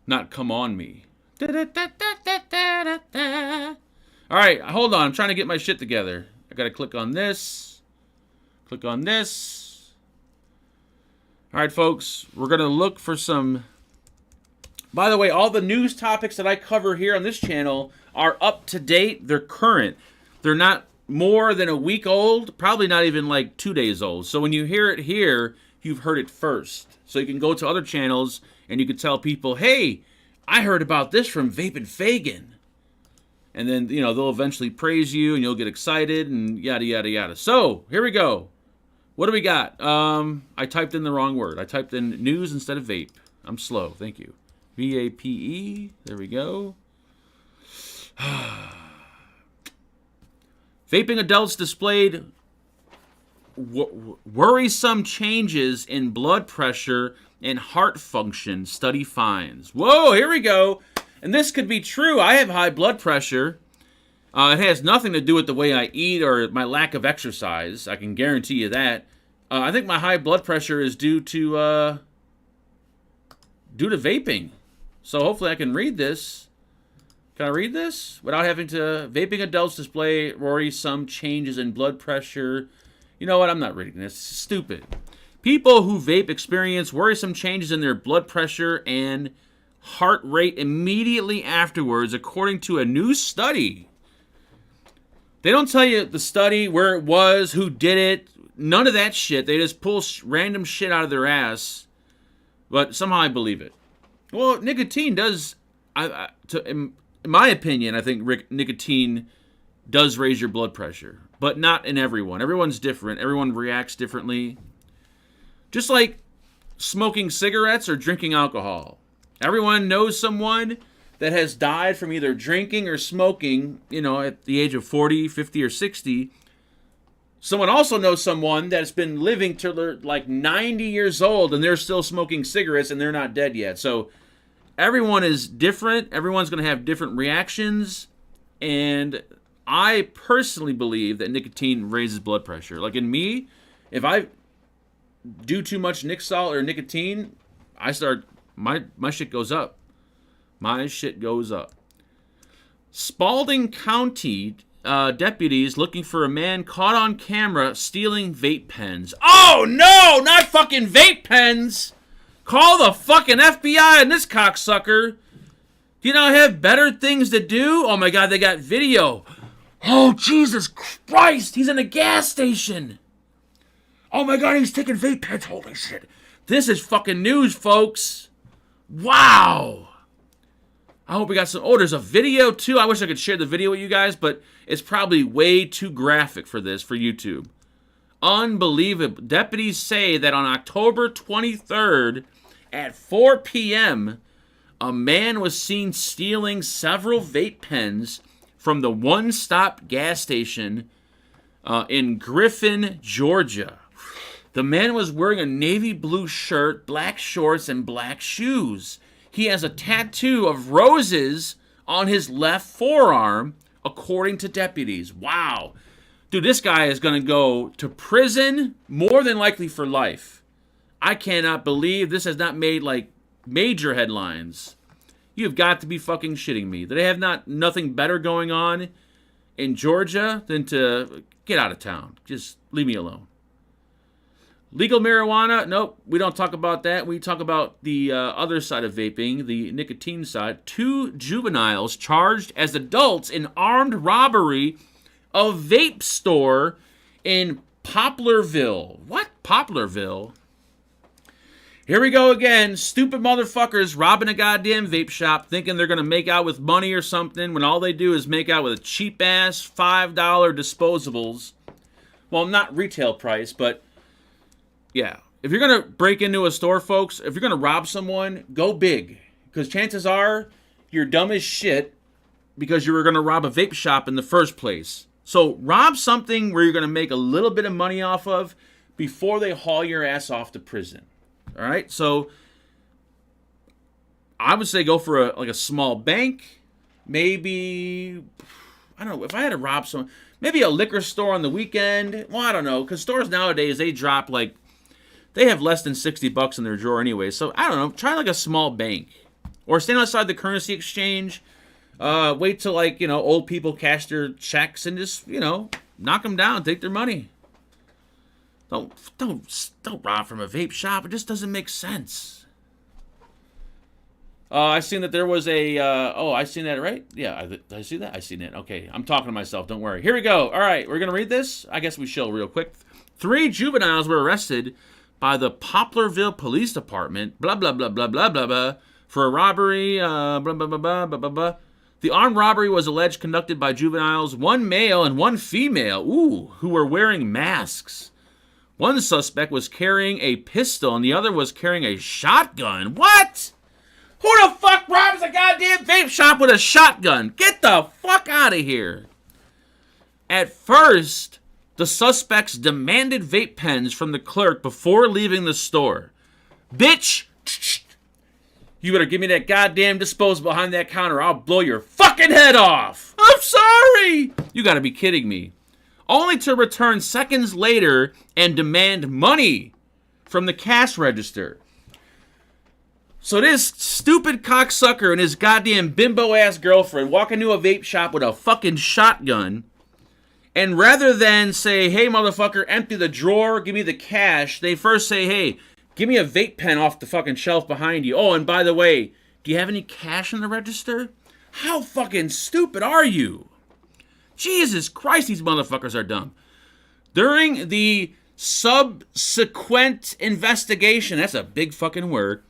Not come on me. Alright, hold on. I'm trying to get my shit together. I gotta click on this. Click on this. Alright, folks. We're gonna look for some... By the way, all the news topics that I cover here on this channel are up to date. They're current. They're not more than a week old. Probably not even like 2 days old. So when you hear it here, you've heard it first. So you can go to other channels and you can tell people, hey, I heard about this from VapnFagan. And then, you know, they'll eventually praise you and you'll get excited and yada, yada, yada. So, here we go. What do we got? I typed in the wrong word. I typed in news instead of vape. I'm slow. Thank you. VAPE. There we go. Vaping adults displayed worrisome changes in blood pressure and heart function, study finds. Whoa, here we go. And this could be true. I have high blood pressure. It has nothing to do with the way I eat or my lack of exercise. I can guarantee you that. I think my high blood pressure is due to vaping. So hopefully I can read this. Can I read this? Without having to... Vaping adults display worrisome changes in blood pressure. You know what? I'm not reading this. It's stupid. People who vape experience worrisome changes in their blood pressure and heart rate immediately afterwards, according to a new study. They don't tell you the study, where it was, who did it. None of that shit. They just pull random shit out of their ass. But somehow I believe it. Well, nicotine does... in my opinion, I think nicotine does raise your blood pressure. But not in everyone. Everyone's different. Everyone reacts differently. Just like smoking cigarettes or drinking alcohol. Everyone knows someone that has died from either drinking or smoking, at the age of 40, 50, or 60. Someone also knows someone that's been living till they're like 90 years old and they're still smoking cigarettes and they're not dead yet. So everyone is different. Everyone's going to have different reactions. And I personally believe that nicotine raises blood pressure. Like in me, if I do too much Nixol or nicotine, my shit goes up. My shit goes up. Spalding County deputies looking for a man caught on camera stealing vape pens. Oh no, not fucking vape pens! Call the fucking FBI and this cocksucker. Do you not have better things to do? Oh my god, they got video. Oh Jesus Christ, he's in a gas station. Oh my god, he's taking vape pens. Holy shit. This is fucking news, folks. Wow. I hope we got some... Oh, there's a video, too. I wish I could share the video with you guys, but it's probably way too graphic for this, for YouTube. Unbelievable. Deputies say that on October 23rd at 4 p.m., a man was seen stealing several vape pens from the One Stop gas station in Griffin, Georgia. The man was wearing a navy blue shirt, black shorts, and black shoes. He has a tattoo of roses on his left forearm, according to deputies. Wow. Dude, this guy is going to go to prison, more than likely for life. I cannot believe this has not made, major headlines. You've got to be fucking shitting me. They have nothing better going on in Georgia than to get out of town. Just leave me alone. Legal marijuana? Nope, we don't talk about that. We talk about the other side of vaping, the nicotine side. 2 juveniles charged as adults in armed robbery of vape store in Poplarville. What? Poplarville? Here we go again. Stupid motherfuckers robbing a goddamn vape shop thinking they're going to make out with money or something when all they do is make out with cheap-ass $5 disposables. Well, not retail price, but... yeah, if you're going to break into a store, folks, if you're going to rob someone, go big. Because chances are you're dumb as shit because you were going to rob a vape shop in the first place. So rob something where you're going to make a little bit of money off of before they haul your ass off to prison. All right? So I would say go for a small bank. Maybe, I don't know, if I had to rob someone, maybe a liquor store on the weekend. Well, I don't know, because stores nowadays, they drop they have less than $60 in their drawer anyway. So, I don't know. Try a small bank. Or stand outside the currency exchange. Wait till, old people cash their checks and just, knock them down. Take their money. Don't rob from a vape shop. It just doesn't make sense. I seen that there was I seen that, right? Yeah, did I see that? I seen it. Okay, I'm talking to myself. Don't worry. Here we go. All right, we're going to read this. I guess we shall real quick. 3 juveniles were arrested by the Poplarville Police Department, blah, blah, blah, blah, blah, blah, blah, for a robbery, blah, blah, blah, blah, blah, blah, blah. The armed robbery was alleged conducted by juveniles, 1 male and 1 female, who were wearing masks. One suspect was carrying a pistol and the other was carrying a shotgun. What? Who the fuck robs a goddamn vape shop with a shotgun? Get the fuck out of here. At first, the suspects demanded vape pens from the clerk before leaving the store. Bitch, you better give me that goddamn disposable behind that counter or I'll blow your fucking head off. I'm sorry. You gotta be kidding me. Only to return seconds later and demand money from the cash register. So this stupid cocksucker and his goddamn bimbo-ass girlfriend walk into a vape shop with a fucking shotgun, and rather than say, hey, motherfucker, empty the drawer, give me the cash, they first say, hey, give me a vape pen off the fucking shelf behind you. Oh, and by the way, do you have any cash in the register? How fucking stupid are you? Jesus Christ, these motherfuckers are dumb. During the subsequent investigation, that's a big fucking word,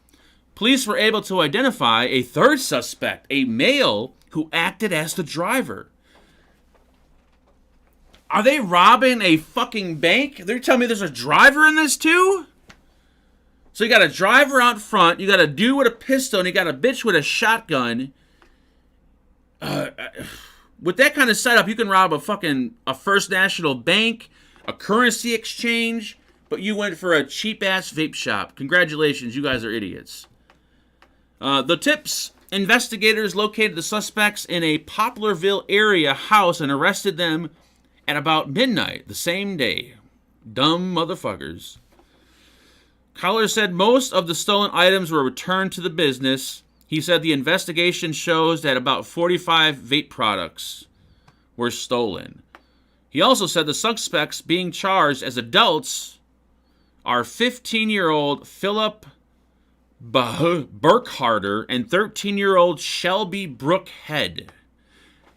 police were able to identify a third suspect, a male who acted as the driver. Are they robbing a fucking bank? They're telling me there's a driver in this too? So you got a driver out front, you got a dude with a pistol, and you got a bitch with a shotgun. With that kind of setup, you can rob a First National Bank, a currency exchange, but you went for a cheap-ass vape shop. Congratulations, you guys are idiots. The tips: investigators located the suspects in a Poplarville area house and arrested them at about midnight the same day. Dumb motherfuckers. Collar said most of the stolen items were returned to the business. He said the investigation shows that about 45 vape products were stolen. He also said the suspects being charged as adults are 15-year-old Philip Burkharder and 13-year-old Shelby Brookhead.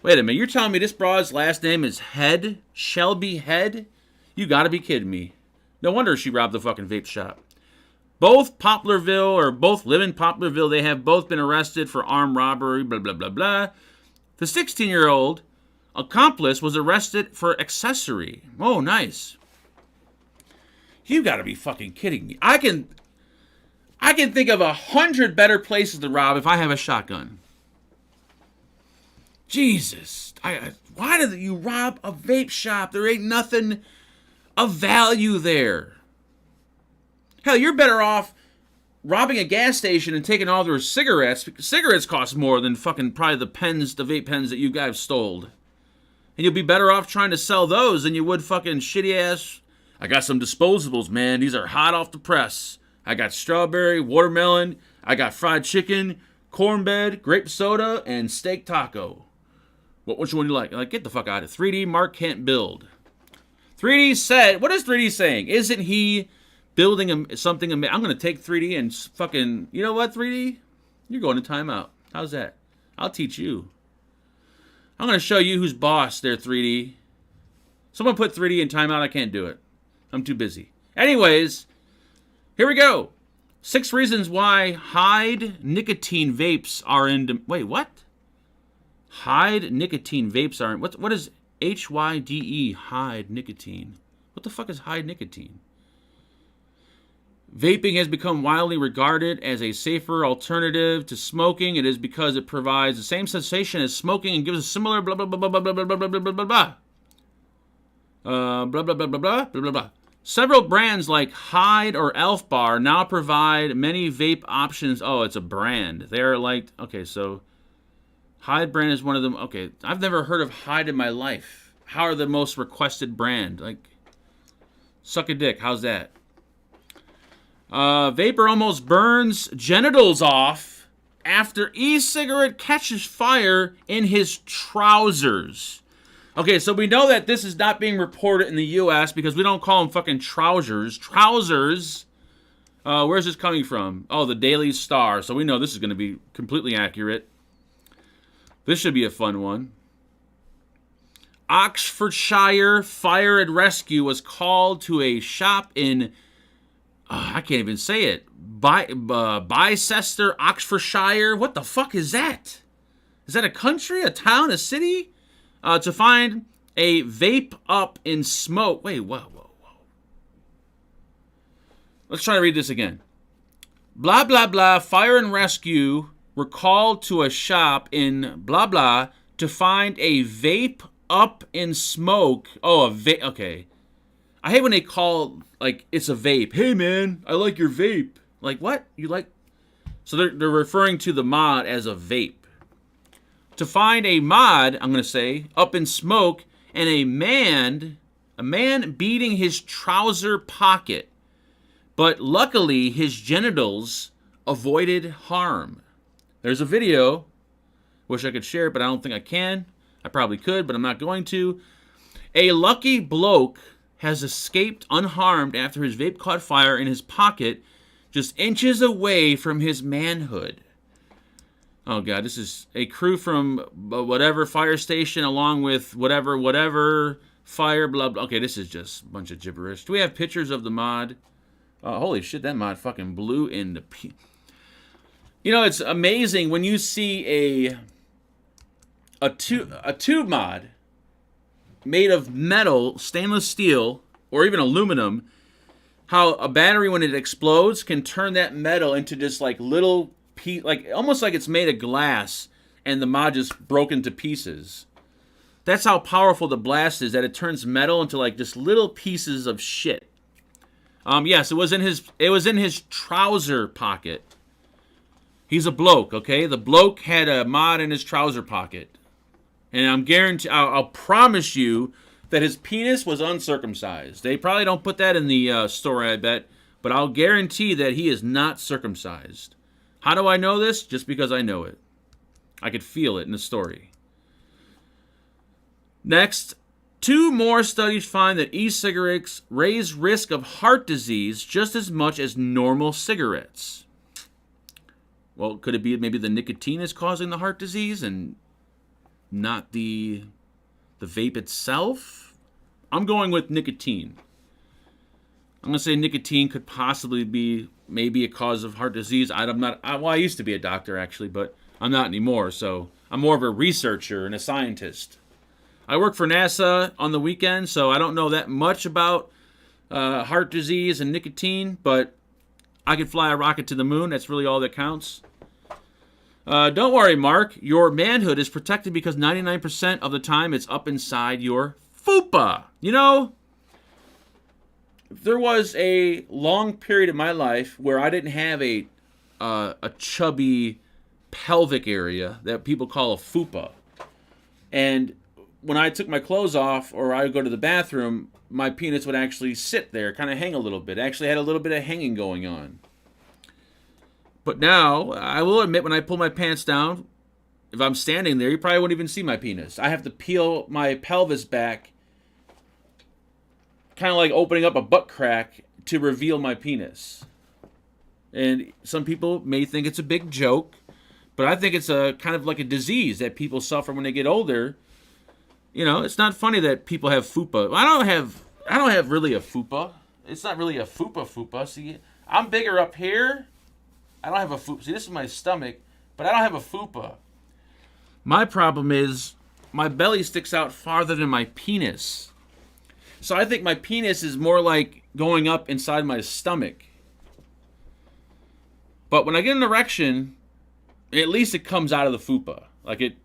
Wait a minute, you're telling me this broad's last name is Head? Shelby Head? You gotta be kidding me. No wonder she robbed the fucking vape shop. Both live in Poplarville. They have both been arrested for armed robbery, blah, blah, blah, blah. The 16-year-old accomplice was arrested for accessory. Oh, nice. You gotta be fucking kidding me. I can think of 100 better places to rob if I have a shotgun. Jesus. Why did you rob a vape shop? There ain't nothing of value there. Hell, you're better off robbing a gas station and taking all their cigarettes. Cigarettes cost more than fucking probably the vape pens that you guys stole. And you'll be better off trying to sell those than you would fucking shitty ass. I got some disposables, man. These are hot off the press. I got strawberry, watermelon. I got fried chicken, cornbread, grape soda, and steak taco. Which one you like? Like, get the fuck out of it. 3D Mark can't build. 3D said, what is 3D saying? Isn't he building something? I'm going to take 3D and fucking, you know what, 3D? You're going to timeout. How's that? I'll teach you. I'm going to show you who's boss there, 3D. Someone put 3D in timeout. I can't do it. I'm too busy. Anyways, here we go. 6 reasons why Hyde nicotine vapes are in... Wait, what? Hyde nicotine vapes are in... What is HYDE, Hyde nicotine? What the fuck is Hyde nicotine? Vaping has become widely regarded as a safer alternative to smoking. It is because it provides the same sensation as smoking and gives a similar blah blah blah blah blah blah blah blah blah blah blah blah. Blah blah blah blah blah blah blah blah. Several brands like Hyde or Elf Bar now provide many vape options. Oh, it's a brand. They're like, okay, so Hyde brand is one of them. Okay, I've never heard of Hyde in my life. How are the most requested brand? Like, suck a dick. How's that? Vapor almost burns genitals off after e-cigarette catches fire in his trousers. Okay, so we know that this is not being reported in the U.S. because we don't call them fucking trousers. Trousers. Where's this coming from? Oh, the Daily Star. So we know this is going to be completely accurate. This should be a fun one. Oxfordshire Fire and Rescue was called to a shop in... I can't even say it. Bicester, Oxfordshire. What the fuck is that? Is that a country, a town, a city? To find a vape up in smoke. Wait, whoa. Let's try to read this again. Blah, blah, blah. Fire and rescue were called to a shop in blah, blah to find a vape up in smoke. Oh, a vape. Okay. I hate when they call, like, it's a vape. Hey, man, I like your vape. Like, what? You like... So they're referring to the mod as a vape. To find a mod, I'm going to say, up in smoke, and a man beating his trouser pocket. But luckily, his genitals avoided harm. There's a video. Wish I could share it, but I don't think I can. I probably could, but I'm not going to. A lucky bloke has escaped unharmed after his vape caught fire in his pocket just inches away from his manhood. Oh, God, this is a crew from whatever fire station along with whatever fire, blah, blah. Okay, this is just a bunch of gibberish. Do we have pictures of the mod? Holy shit, that mod fucking blew into You know, it's amazing when you see a tube mod made of metal, stainless steel, or even aluminum, how a battery, when it explodes, can turn that metal into just like little like almost like it's made of glass and the mod just broke into pieces. That's how powerful the blast is, that it turns metal into like just little pieces of shit. Yes, it was in his trouser pocket. He's a bloke, okay? The bloke had a mod in his trouser pocket. And I'll promise you that his penis was uncircumcised. They probably don't put that in the story, I bet. But I'll guarantee that he is not circumcised. How do I know this? Just because I know it. I could feel it in the story. Next, 2 more studies find that e-cigarettes raise risk of heart disease just as much as normal cigarettes. Well, could it be maybe the nicotine is causing the heart disease and not the vape itself? I'm going with nicotine. I'm going to say nicotine could possibly be maybe a cause of heart disease. I used to be a doctor, actually, but I'm not anymore, so I'm more of a researcher and a scientist. I work for NASA on the weekend, so I don't know that much about heart disease and nicotine, but I could fly a rocket to the moon. That's really all that counts. Don't worry, Mark. Your manhood is protected because 99% of the time it's up inside your fupa. You know, there was a long period of my life where I didn't have a chubby pelvic area that people call a fupa. And when I took my clothes off or I would go to the bathroom, my penis would actually sit there, kind of hang a little bit. I actually had a little bit of hanging going on. But now, I will admit, when I pull my pants down, if I'm standing there, you probably won't even see my penis. I have to peel my pelvis back, kind of like opening up a butt crack to reveal my penis. And some people may think it's a big joke, but I think it's a kind of like a disease that people suffer when they get older. You know, it's not funny that people have fupa. I don't have really a fupa. It's not really a fupa. See, I'm bigger up here. I don't have a fupa. See, this is my stomach, but I don't have a fupa. My problem is my belly sticks out farther than my penis. So I think my penis is more like going up inside my stomach. But when I get an erection, at least it comes out of the fupa. Like it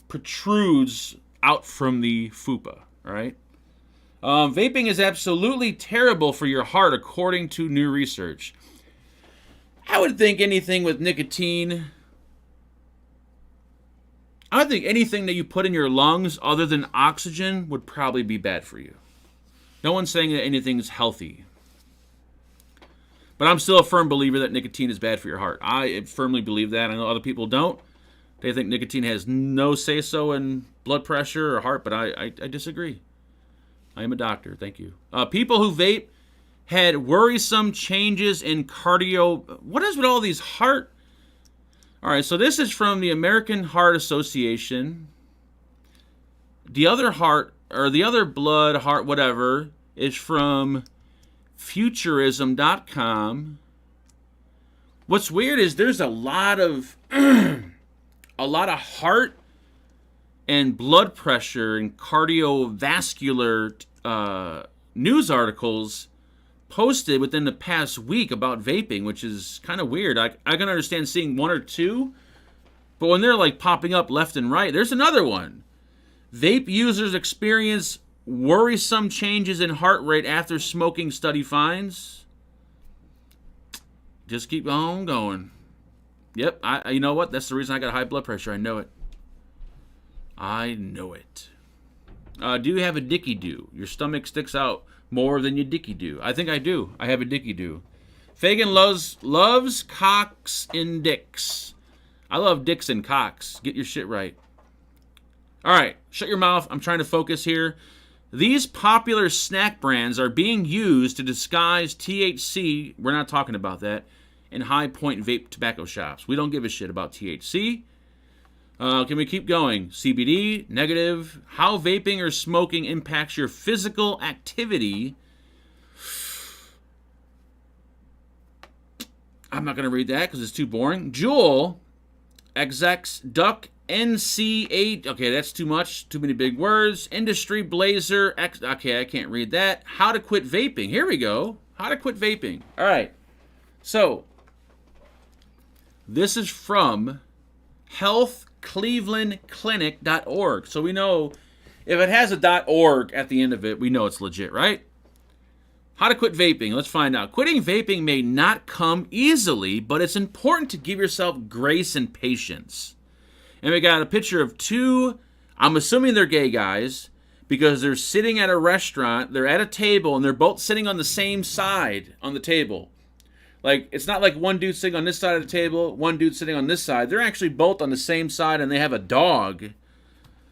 protrudes out from the fupa, right? Vaping is absolutely terrible for your heart, according to new research. I would think anything with nicotine, I would think anything that you put in your lungs other than oxygen would probably be bad for you. No one's saying that anything's healthy. But I'm still a firm believer that nicotine is bad for your heart. I firmly believe that. I know other people don't. They think nicotine has no say-so in blood pressure or heart, but I disagree. I am a doctor. Thank you. People who vape had worrisome changes in cardio. What is with all these heart? All right, so this is from the American Heart Association. The other heart, or the other blood, heart, whatever, is from futurism.com. What's weird is there's a lot of heart and blood pressure and cardiovascular news articles posted within the past week about vaping, which is kind of weird. I can understand seeing one or two, but when they're like popping up left and right, there's another one. Vape users experience worrisome changes in heart rate after smoking, study finds. Just keep on going. Yep, you know what? That's the reason I got high blood pressure. I know it. I know it. Do you have a dicky-do? Your stomach sticks out more than your dicky-do. I think I do. I have a dicky-do. Fagan loves cocks and dicks. I love dicks and cocks. Get your shit right. All right, shut your mouth. I'm trying to focus here. These popular snack brands are being used to disguise THC. We're not talking about that. In high point vape tobacco shops. We don't give a shit about THC. Can we keep going? CBD, negative. How vaping or smoking impacts your physical activity. I'm not going to read that because it's too boring. Juul, XX, Duck, NC8. Okay, that's too much. Too many big words. Industry, Blazer. Okay, I can't read that. How to quit vaping. Here we go. How to quit vaping. All right. So, this is from healthclevelandclinic.org. So we know if it has a .org at the end of it, we know it's legit, right? How to quit vaping. Let's find out. Quitting vaping may not come easily, but it's important to give yourself grace and patience. And we got a picture of two, I'm assuming they're gay guys, because they're sitting at a restaurant, they're at a table, and they're both sitting on the same side on the table. Like, it's not like one dude sitting on this side of the table, one dude sitting on this side. They're actually both on the same side, and they have a dog.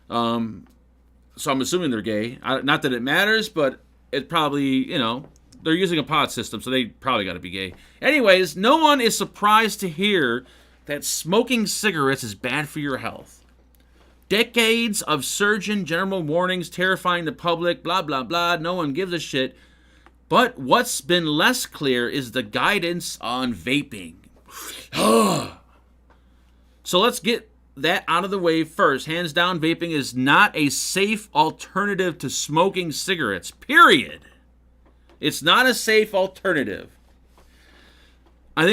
So I'm assuming they're gay. Not that it matters, but it probably, they're using a pod system, so they probably got to be gay. Anyways, no one is surprised to hear that smoking cigarettes is bad for your health. Decades of Surgeon General warnings terrifying the public, blah, blah, blah. No one gives a shit. But what's been less clear is the guidance on vaping. So let's get that out of the way first. Hands down, vaping is not a safe alternative to smoking cigarettes, period. It's not a safe alternative. I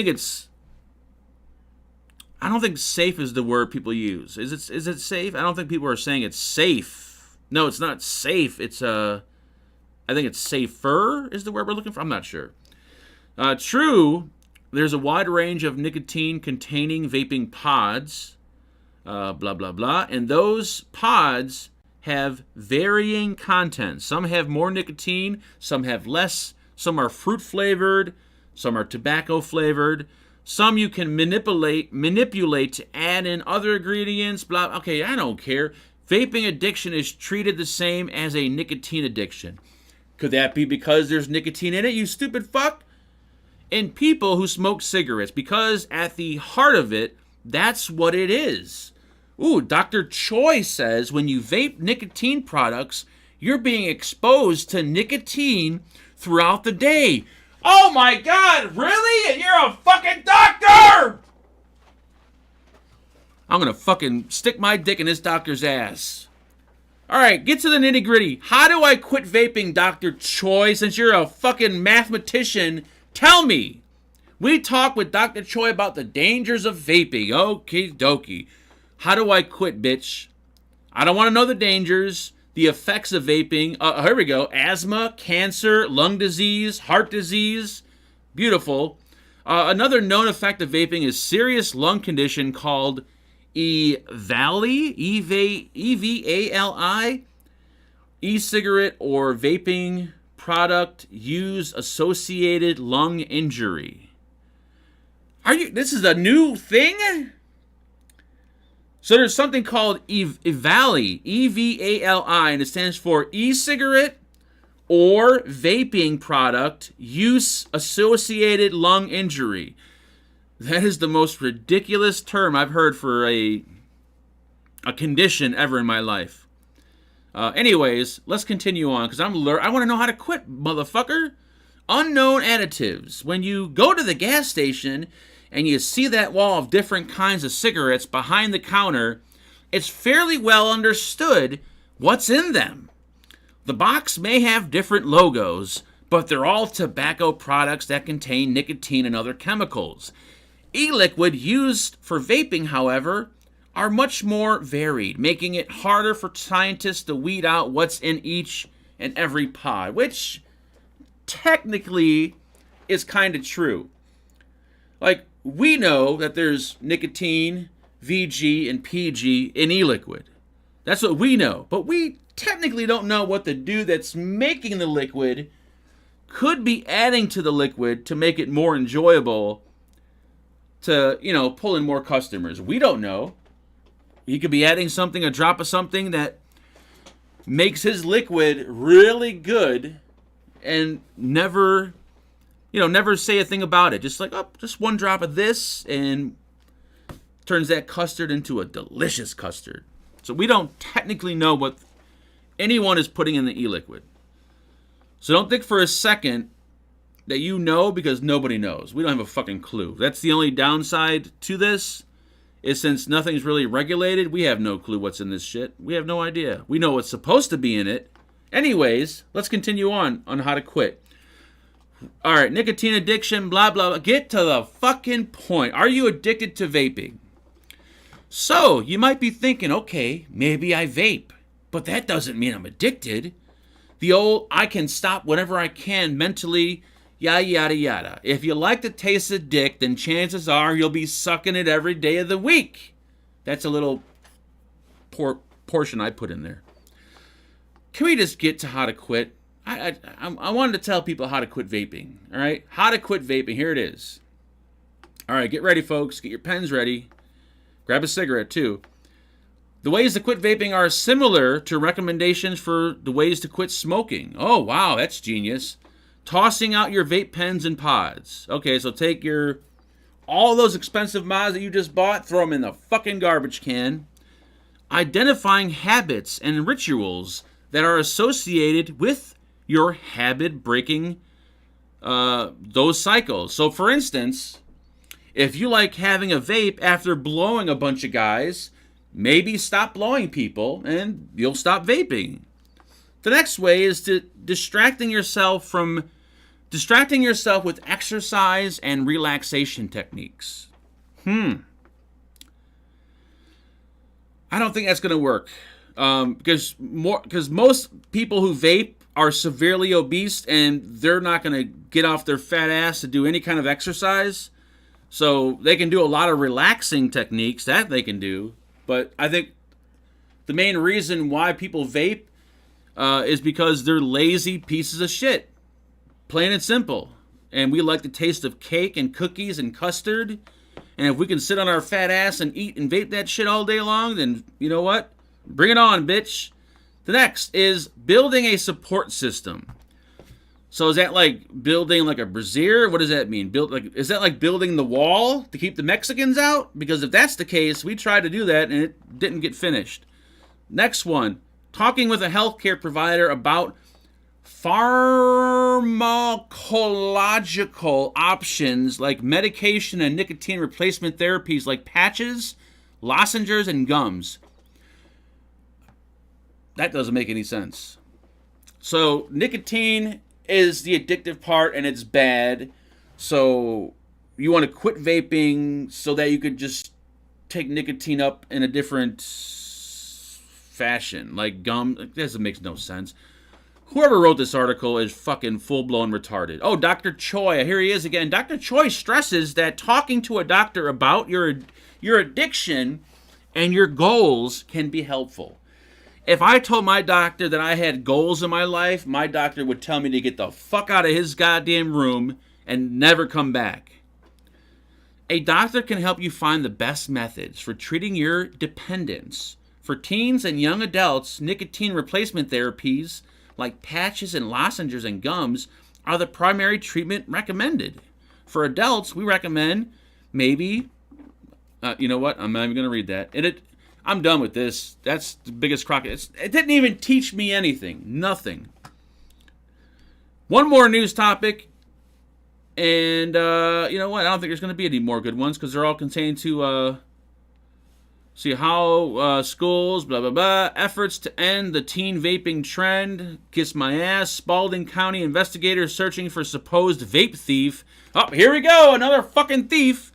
don't think safe is the word people use. Is it safe? I don't think people are saying it's safe. No, it's not safe. I think it's safer is the word we're looking for. I'm not sure. True, there's a wide range of nicotine-containing vaping pods, blah, blah, blah, and those pods have varying content. Some have more nicotine, some have less, some are fruit-flavored, some are tobacco-flavored, some you can manipulate to add in other ingredients, blah. Okay, I don't care. Vaping addiction is treated the same as a nicotine addiction. Could that be because there's nicotine in it, you stupid fuck? In people who smoke cigarettes, because at the heart of it, that's what it is. Ooh, Dr. Choi says when you vape nicotine products, you're being exposed to nicotine throughout the day. Oh my God, really? And you're a fucking doctor? I'm gonna fucking stick my dick in this doctor's ass. All right, get to the nitty gritty. How do I quit vaping, Dr. Choi? Since you're a fucking mathematician, tell me. We talked with Dr. Choi about the dangers of vaping. Okie dokie. How do I quit, bitch? I don't want to know the dangers, the effects of vaping. Here we go. Asthma, cancer, lung disease, heart disease. Beautiful. Another known effect of vaping is serious lung condition called EVALI, E-V-A-L-I, e-cigarette or vaping product use associated lung injury. This is a new thing? So there's something called EVALI, E-V-A-L-I, and it stands for e-cigarette or vaping product use associated lung injury. That is the most ridiculous term I've heard for a condition ever in my life. Anyways, let's continue on because I want to know how to quit, motherfucker. Unknown additives. When you go to the gas station and you see that wall of different kinds of cigarettes behind the counter, it's fairly well understood what's in them. The box may have different logos, but they're all tobacco products that contain nicotine and other chemicals. E-liquid used for vaping, however, are much more varied, making it harder for scientists to weed out what's in each and every pod, which technically is kind of true. Like, we know that there's nicotine, VG, and PG in e-liquid. That's what we know. But we technically don't know what the dude that's making the liquid could be adding to the liquid to make it more enjoyable to, pull in more customers. We don't know. He could be adding something, a drop of something that makes his liquid really good and never say a thing about it. Just like, just one drop of this and turns that custard into a delicious custard. So we don't technically know what anyone is putting in the e-liquid. So don't think for a second that you know, because nobody knows. We don't have a fucking clue. That's the only downside to this, is since nothing's really regulated, we have no clue what's in this shit. We have no idea. We know what's supposed to be in it. Anyways, let's continue on how to quit. All right, nicotine addiction, blah, blah, blah. Get to the fucking point. Are you addicted to vaping? So, you might be thinking, okay, maybe I vape, but that doesn't mean I'm addicted. The old, I can stop whenever I can mentally, yada, yada, yada. If you like the taste of dick, then chances are you'll be sucking it every day of the week. That's a little portion I put in there. Can we just get to how to quit? I wanted to tell people how to quit vaping, all right? How to quit vaping, here it is. All right, get ready, folks. Get your pens ready. Grab a cigarette, too. The ways to quit vaping are similar to recommendations for the ways to quit smoking. Oh, wow, that's genius. Tossing out your vape pens and pods. Okay, so take all those expensive mods that you just bought, throw them in the fucking garbage can. Identifying habits and rituals that are associated with your habit breaking those cycles. So, for instance, if you like having a vape after blowing a bunch of guys, maybe stop blowing people and you'll stop vaping. The next way is to distracting yourself with exercise and relaxation techniques. I don't think that's going to work. Because most people who vape are severely obese and they're not going to get off their fat ass to do any kind of exercise. So they can do a lot of relaxing techniques that they can do. But I think the main reason why people vape is because they're lazy pieces of shit. Plain and simple. And we like the taste of cake and cookies and custard. And if we can sit on our fat ass and eat and vape that shit all day long, then you know what? Bring it on, bitch. The next is building a support system. So is that like building like a brazier? What does that mean? Is that like building the wall to keep the Mexicans out? Because if that's the case, we tried to do that and it didn't get finished. Next one, talking with a healthcare provider about pharmacological options like medication and nicotine replacement therapies like patches, lozenges, and gums. That doesn't make any sense. So nicotine is the addictive part and it's bad. So you want to quit vaping so that you could just take nicotine up in a different fashion, like gum. That makes no sense. Whoever wrote this article is fucking full-blown retarded. Oh, Dr. Choi, here he is again. Dr. Choi stresses that talking to a doctor about your addiction and your goals can be helpful. If I told my doctor that I had goals in my life, my doctor would tell me to get the fuck out of his goddamn room and never come back. A doctor can help you find the best methods for treating your dependence. For teens and young adults, nicotine replacement therapies like patches and lozenges and gums are the primary treatment recommended. For adults, we recommend maybe, you know what? I'm not even going to read that. I'm done with this. That's the biggest crock. It didn't even teach me anything. Nothing. One more news topic. And, you know what? I don't think there's going to be any more good ones because they're all contained to see how schools, blah, blah, blah. Efforts to end the teen vaping trend. Kiss my ass. Spalding County investigators searching for supposed vape thief. Oh, here we go. Another fucking thief.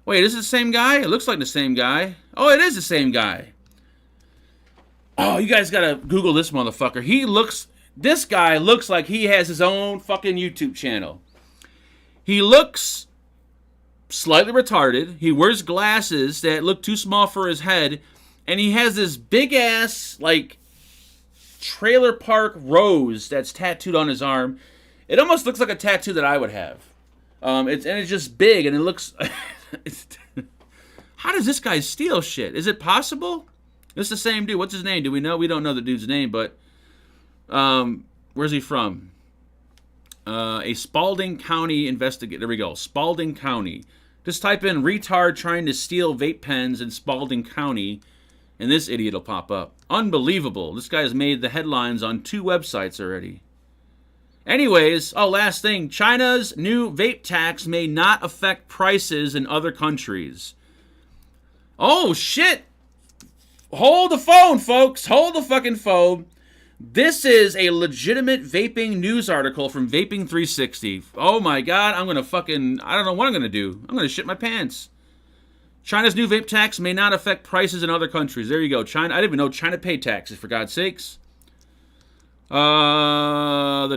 Wait, is it the same guy? It looks like the same guy. Oh, it is the same guy. Oh, you guys gotta Google this motherfucker. This guy looks like he has his own fucking YouTube channel. He looks slightly retarded. He wears glasses that look too small for his head. And he has this big ass, like, trailer park rose that's tattooed on his arm. It almost looks like a tattoo that I would have. It's just big, and it looks... How does this guy steal shit? Is it possible? It's the same dude. What's his name? Do we know? We don't know the dude's name, but... where's he from? A Spalding County investigator. There we go. Spalding County. Just type in retard trying to steal vape pens in Spalding County, and this idiot will pop up. Unbelievable. This guy has made the headlines on 2 websites already. Anyways, last thing. China's new vape tax may not affect prices in other countries. Oh, shit. Hold the phone, folks. Hold the fucking phone. This is a legitimate vaping news article from Vaping 360. Oh my God, I don't know what I'm going to do. I'm going to shit my pants. China's new vape tax may not affect prices in other countries. There you go. China. I didn't even know China paid taxes, for God's sakes. The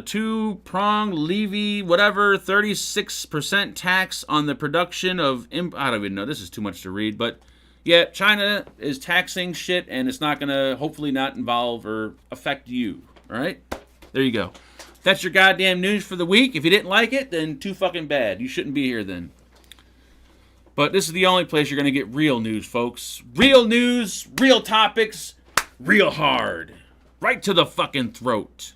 2-prong levy, whatever, 36% tax on the production of... I don't even know. This is too much to read, but... Yeah, China is taxing shit, and it's not going to, hopefully not involve or affect you, all right? There you go. That's your goddamn news for the week. If you didn't like it, then too fucking bad. You shouldn't be here then. But this is the only place you're going to get real news, folks. Real news, real topics, real hard. Right to the fucking throat.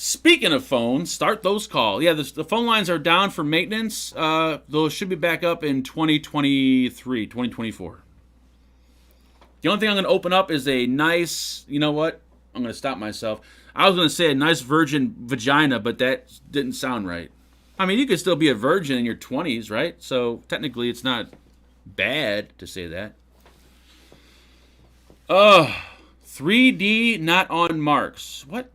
Speaking of phones, start those calls. Yeah, the phone lines are down for maintenance. Those should be back up in 2023, 2024. The only thing I'm going to open up is a nice, you know what? I'm going to stop myself. I was going to say a nice virgin vagina, but that didn't sound right. I mean, you could still be a virgin in your 20s, right? So technically it's not bad to say that. 3D not on marks. What?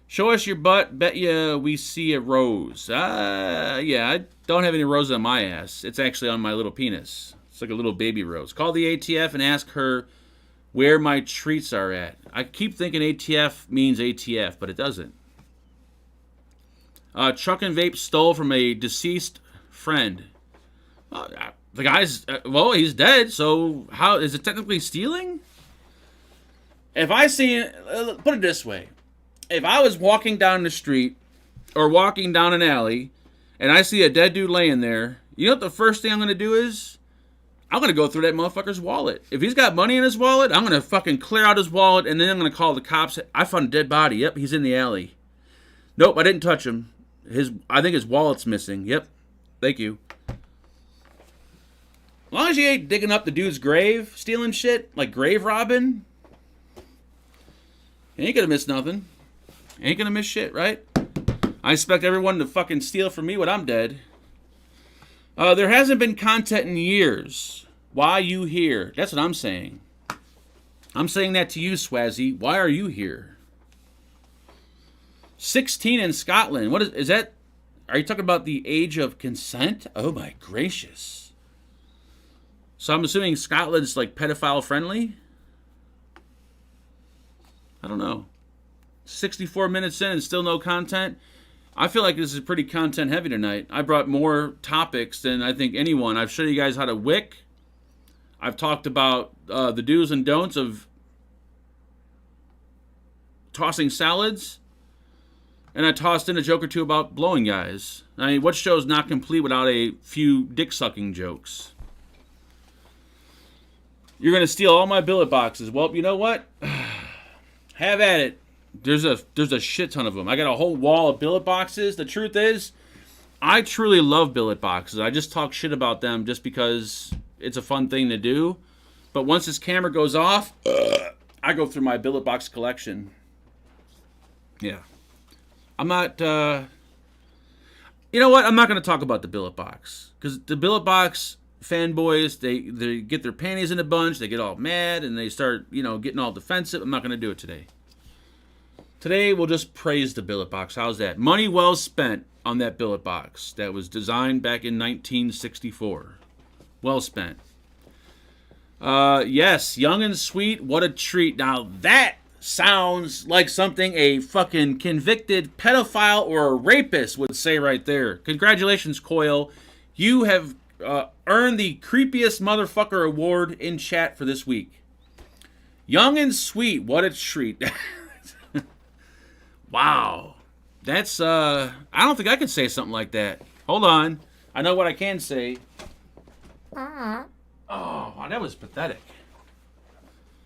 Show us your butt, bet ya we see a rose. Yeah, I don't have any roses on my ass. It's actually on my little penis. It's like a little baby rose. Call the ATF and ask her where my treats are at. I keep thinking ATF means ATF, but it doesn't. Truck and vape stole from a deceased friend. The guy's, well, he's dead, so how, is it technically stealing? If I see, put it this way. If I was walking down the street or walking down an alley and I see a dead dude laying there, you know what the first thing I'm going to do is? I'm going to go through that motherfucker's wallet. If he's got money in his wallet, I'm going to fucking clear out his wallet and then I'm going to call the cops. I found a dead body. Yep, he's in the alley. Nope, I didn't touch him. I think his wallet's missing. Yep, thank you. As long as you ain't digging up the dude's grave, stealing shit, like grave robbing, you ain't going to miss nothing. Ain't gonna miss shit, right? I expect everyone to fucking steal from me when I'm dead. There hasn't been content in years. Why you here? That's what I'm saying. I'm saying that to you, Swazzy. Why are you here? 16 in Scotland. What is that? Are you talking about the age of consent? Oh my gracious. So I'm assuming Scotland's like pedophile friendly? I don't know. 64 minutes in and still no content. I feel like this is pretty content heavy tonight. I brought more topics than I think anyone. I've showed you guys how to wick. I've talked about the do's and don'ts of tossing salads. And I tossed in a joke or two about blowing guys. I mean, what show's not complete without a few dick-sucking jokes? You're going to steal all my billet boxes. Well, you know what? Have at it. There's a shit ton of them. I got a whole wall of billet boxes. The truth is, I truly love billet boxes. I just talk shit about them just because it's a fun thing to do. But once this camera goes off, I go through my billet box collection. Yeah. I'm not, you know what? I'm not going to talk about the billet box. Because the billet box fanboys, they get their panties in a bunch. They get all mad and they start, getting all defensive. I'm not going to do it today. Today, we'll just praise the billet box. How's that? Money well spent on that billet box that was designed back in 1964. Well spent. Yes, young and sweet, what a treat. Now, that sounds like something a fucking convicted pedophile or a rapist would say right there. Congratulations, Coyle. You have earned the creepiest motherfucker award in chat for this week. Young and sweet, what a treat. Wow. That's, I don't think I could say something like that. Hold on. I know what I can say. Oh, wow, that was pathetic.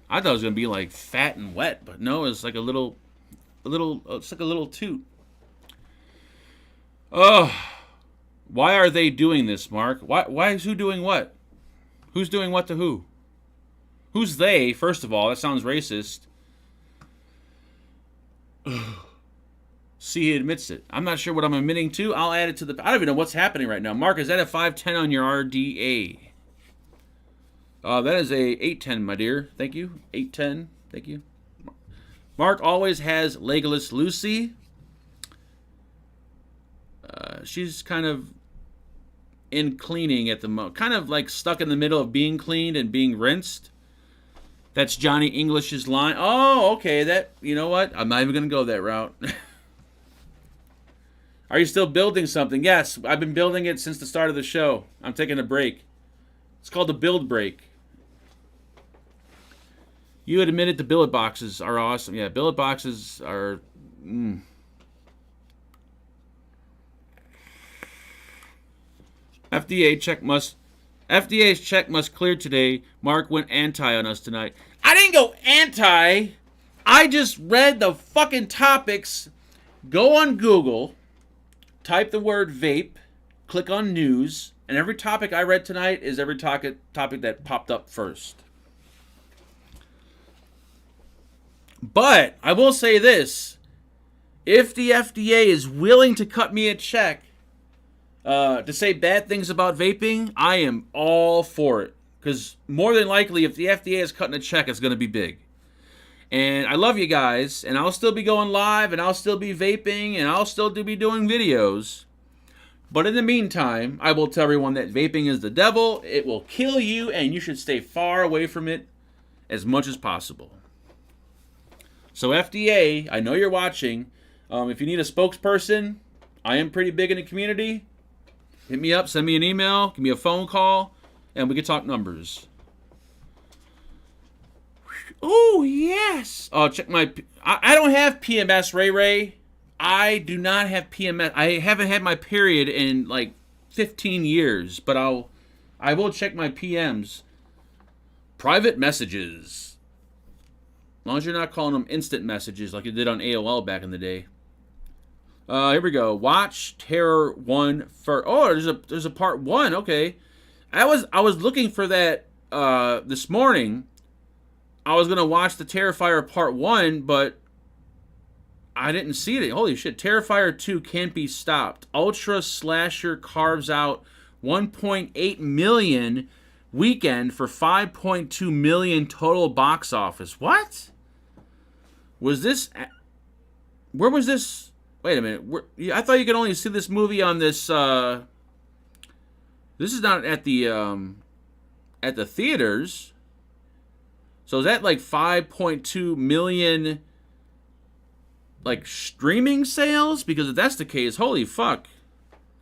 I thought it was going to be like fat and wet, but no, it's like it's like a little toot. Oh, why are they doing this, Mark? Why is who doing what? Who's doing what to who? Who's they, first of all? That sounds racist. See, he admits it. I'm not sure what I'm admitting to. I'll add it to the... I don't even know what's happening right now. Mark, is that a 510 on your RDA? That is a 810, my dear. Thank you. 810. Thank you. Mark always has Legolas Lucy. She's kind of in cleaning at the moment. Kind of like stuck in the middle of being cleaned and being rinsed. That's Johnny English's line. Oh, okay. That, you know what? I'm not even going to go that route. Are you still building something? Yes, I've been building it since the start of the show. I'm taking a break. It's called the build break. You had admitted the billet boxes are awesome. Yeah, billet boxes are... FDA's check must clear today. Mark went anti on us tonight. I didn't go anti. I just read the fucking topics. Go on Google, type the word vape, click on news, and every topic I read tonight is every topic that popped up first. But I will say this. If the FDA is willing to cut me a check to say bad things about vaping, I am all for it. Because more than likely, if the FDA is cutting a check, it's going to be big. And I love you guys, and I'll still be going live, and I'll still be vaping, and I'll still be doing videos. But in the meantime, I will tell everyone that vaping is the devil. It will kill you, and you should stay far away from it as much as possible. So FDA, I know you're watching. If you need a spokesperson, I am pretty big in the community. Hit me up, send me an email, give me a phone call, and we can talk numbers. Oh, yes. Oh, check my... I don't have PMS, Ray. I do not have PMS. I haven't had my period in like 15 years, but I will check my PMs. Private messages. As long as you're not calling them instant messages like you did on AOL back in the day. Here we go. Watch Terror 1 first. Oh, there's a part 1. Okay. I was looking for that this morning. I was gonna watch the Terrifier Part 1, but I didn't see it. Holy shit! Terrifier 2 can't be stopped. Ultra Slasher carves out 1.8 million weekend for 5.2 million total box office. What? Was this? Where was this? Wait a minute. I thought you could only see this movie on this. This is not at the theaters. So is that like 5.2 million like streaming sales? Because if that's the case, holy fuck.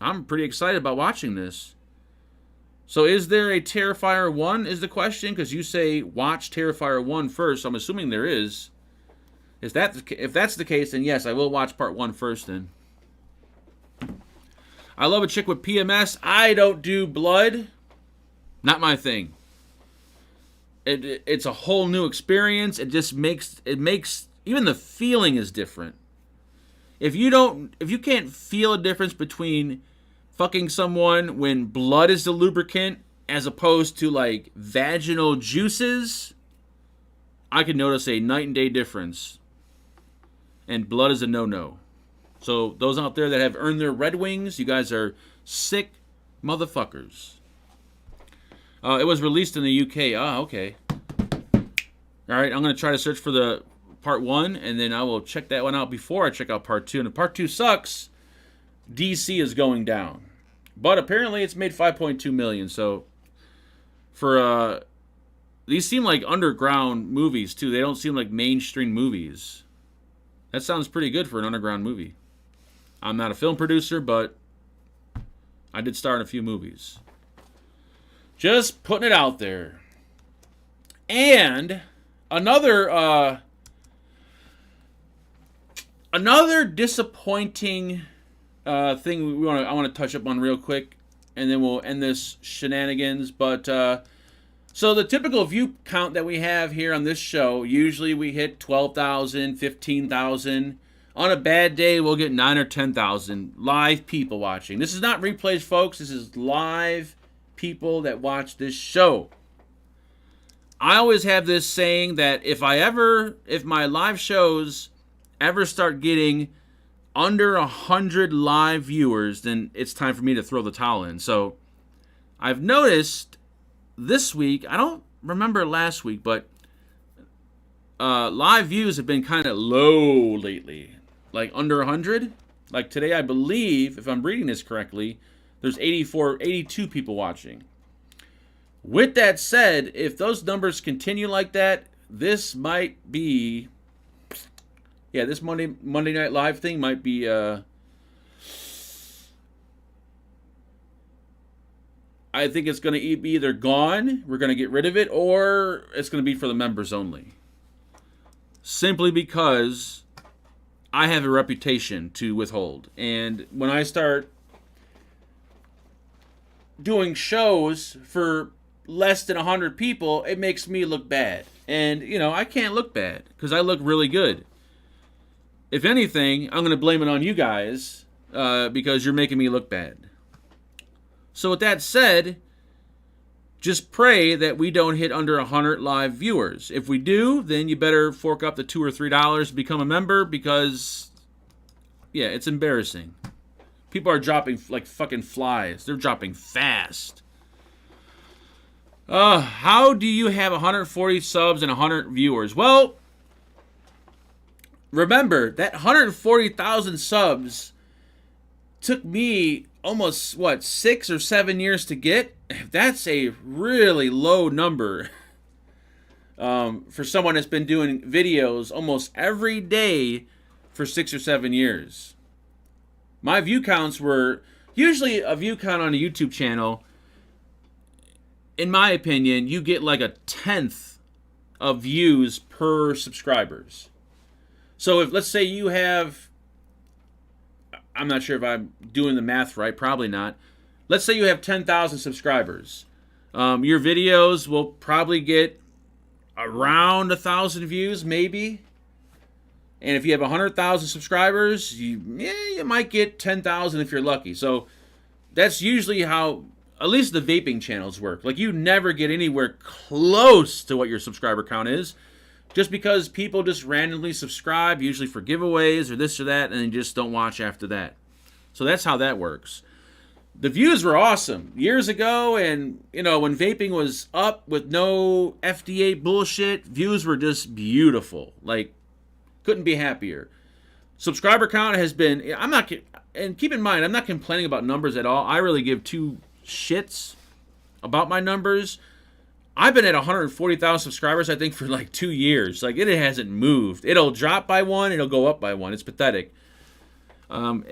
I'm pretty excited about watching this. So is there a Terrifier 1 is the question? Because you say watch Terrifier 1 first. So I'm assuming there is. If that's the case, then yes, I will watch part 1 first then. I love a chick with PMS. I don't do blood. Not my thing. It's a whole new experience. It makes even the feeling is different. If you can't feel a difference between fucking someone when blood is the lubricant as opposed to like vaginal juices, I can notice a night and day difference. And blood is a no-no. So those out there that have earned their Red Wings, you guys are sick motherfuckers. It was released in the UK. Ah, okay. All right, I'm going to try to search for the part 1, and then I will check that one out before I check out part 2. And if part 2 sucks, DC is going down. But apparently it's made 5.2 million. So for these seem like underground movies too. They don't seem like mainstream movies. That sounds pretty good for an underground movie. I'm not a film producer, but I did star in a few movies. Just putting it out there. And another Another disappointing thing I want to touch up on real quick, and then we'll end this shenanigans. But so the typical view count that we have here on this show, usually we hit 12,000, 15,000. On a bad day, we'll get 9 or 10,000 live people watching. This is not replays, folks. This is live people that watch this show. I always have this saying that if my live shows ever start getting under 100 live viewers, then it's time for me to throw the towel in. So I've noticed this week, I don't remember last week, but live views have been kind of low lately. Like under 100. Like today, I believe, if I'm reading this correctly, there's 82 people watching. With that said, if those numbers continue like that, this might be, this Monday Night Live thing might be, I think it's going to be either gone, we're going to get rid of it, or it's going to be for the members only. Simply because I have a reputation to withhold. And when I start doing shows for less than 100 people, it makes me look bad. And, I can't look bad because I look really good. If anything, I'm going to blame it on you guys because you're making me look bad. So with that said, just pray that we don't hit under 100 live viewers. If we do, then you better fork up the $2 or $3 to become a member because, it's embarrassing. People are dropping like fucking flies. They're dropping fast. How do you have 140 subs and 100 viewers? Well, remember, that 140,000 subs took me almost, 6 or 7 years to get? That's a really low number for someone that's been doing videos almost every day for 6 or 7 years. My view counts were, usually a view count on a YouTube channel, in my opinion, you get like a 1/10 of views per subscribers. So if, let's say you have, I'm not sure if I'm doing the math right, probably not. Let's say you have 10,000 subscribers. Your videos will probably get around 1,000 views, maybe. And if you have 100,000 subscribers, you might get 10,000 if you're lucky. So that's usually how, at least the vaping channels work. Like, you never get anywhere close to what your subscriber count is, just because people just randomly subscribe, usually for giveaways or this or that, and then just don't watch after that. So that's how that works. The views were awesome years ago, and, when vaping was up with no FDA bullshit, views were just beautiful. Like, couldn't be happier. Subscriber count has been, and keep in mind, I'm not complaining about numbers at all. I really give two shits about my numbers. I've been at 140,000 subscribers, I think, for like 2 years. Like, it hasn't moved. It'll drop by one, it'll go up by one. It's pathetic. But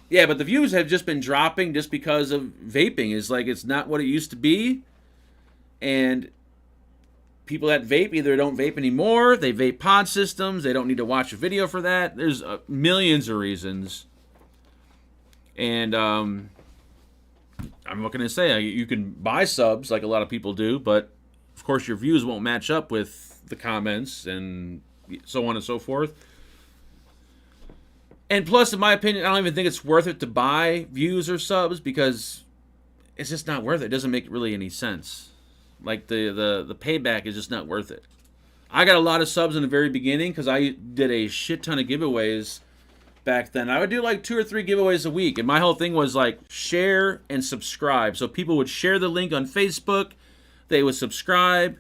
the views have just been dropping just because of vaping. It's not what it used to be. And people that vape either don't vape anymore, they vape pod systems, they don't need to watch a video for that. There's millions of reasons. And I'm not going to say you can buy subs like a lot of people do, but of course your views won't match up with the comments and so on and so forth. And plus, in my opinion, I don't even think it's worth it to buy views or subs because it's just not worth it. It doesn't make really any sense. Like, the payback is just not worth it. I got a lot of subs in the very beginning because I did a shit ton of giveaways back then. I would do like 2 or 3 giveaways a week, and my whole thing was like share and subscribe. So people would share the link on Facebook, they would subscribe,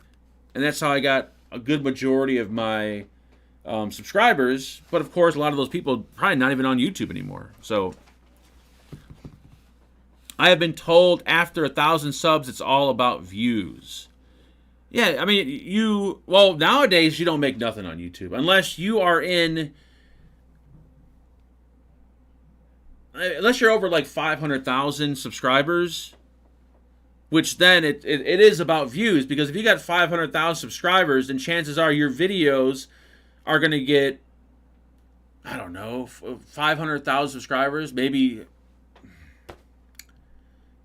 and that's how I got a good majority of my subscribers. But of course, a lot of those people probably not even on YouTube anymore. So I have been told after 1,000 subs, it's all about views. Yeah, I mean, nowadays you don't make nothing on YouTube unless you are unless you're over like 500,000 subscribers, which then it is about views, because if you got 500,000 subscribers, then chances are your videos are going to get, I don't know, 500,000 subscribers, maybe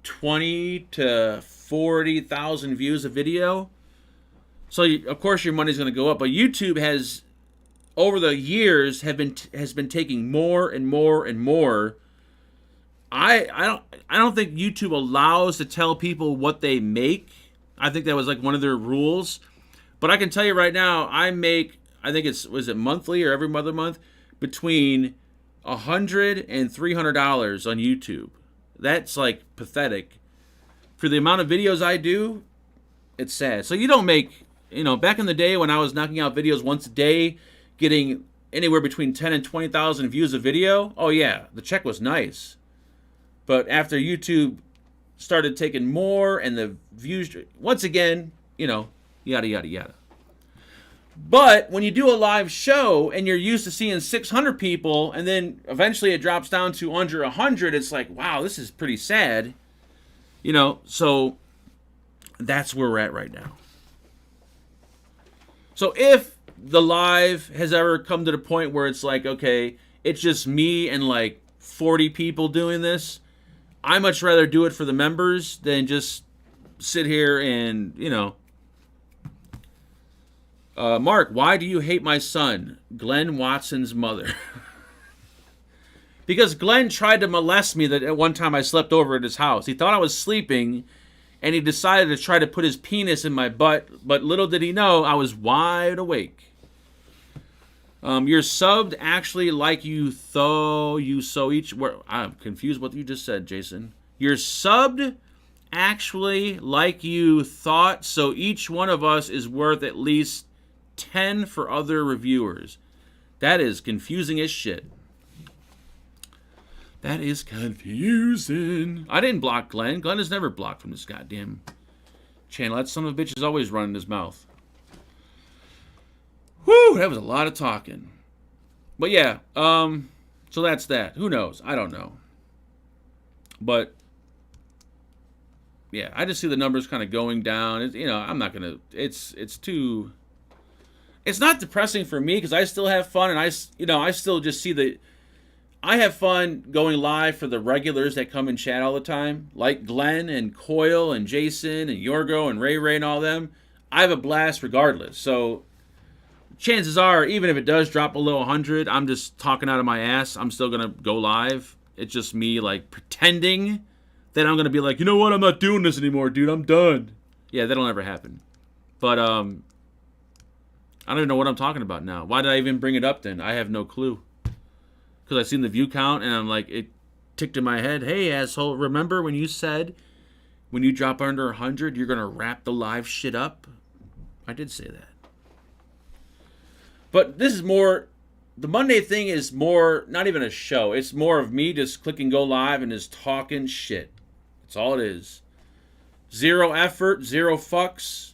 20 to 40,000 views a video. So of course your money's going to go up, but YouTube has over the years has been taking more and more and more. I don't think YouTube allows to tell people what they make. I think that was like one of their rules. But I can tell you right now, I make, I think was it monthly or every other month, between $100 and $300 on YouTube. That's like pathetic. For the amount of videos I do, it's sad. So you don't make, back in the day when I was knocking out videos once a day, getting anywhere between 10 and 20,000 views a video, oh yeah, the check was nice. But after YouTube started taking more and the views, once again, yada, yada, yada. But when you do a live show and you're used to seeing 600 people and then eventually it drops down to under 100, it's like, wow, this is pretty sad. So that's where we're at right now. So if the live has ever come to the point where it's like, okay, it's just me and like 40 people doing this, I much rather do it for the members than just sit here and, Mark, why do you hate my son? Glenn Watson's mother. Because Glenn tried to molest me at one time I slept over at his house. He thought I was sleeping, and he decided to try to put his penis in my butt, but little did he know I was wide awake. You're subbed actually like you so each... I'm confused what you just said, Jason. You're subbed actually like you thought, so each one of us is worth at least 10 for other reviewers. That is confusing as shit. That is confusing. I didn't block Glenn. Glenn is never blocked from this goddamn channel. That son of a bitch is always running his mouth. Whew, that was a lot of talking. But yeah, so that's that. Who knows? I don't know. But yeah, I just see the numbers kind of going down. I'm not gonna. It's too. It's not depressing for me because I still have fun and I still just see I have fun going live for the regulars that come and chat all the time, like Glenn and Coyle and Jason and Yorgo and Ray Ray and all them. I have a blast regardless. So chances are, even if it does drop below 100, I'm just talking out of my ass. I'm still going to go live. It's just me, like, pretending that I'm going to be like, you know what? I'm not doing this anymore, dude. I'm done. Yeah, that'll never happen. But, I don't even know what I'm talking about now. Why did I even bring it up then? I have no clue. Because I seen the view count, and I'm like, it ticked in my head. Hey, asshole, remember when you said when you drop under 100, you're going to wrap the live shit up? I did say that. But this is more, the Monday thing is more, not even a show. It's more of me just clicking go live and just talking shit. That's all it is. Zero effort, zero fucks.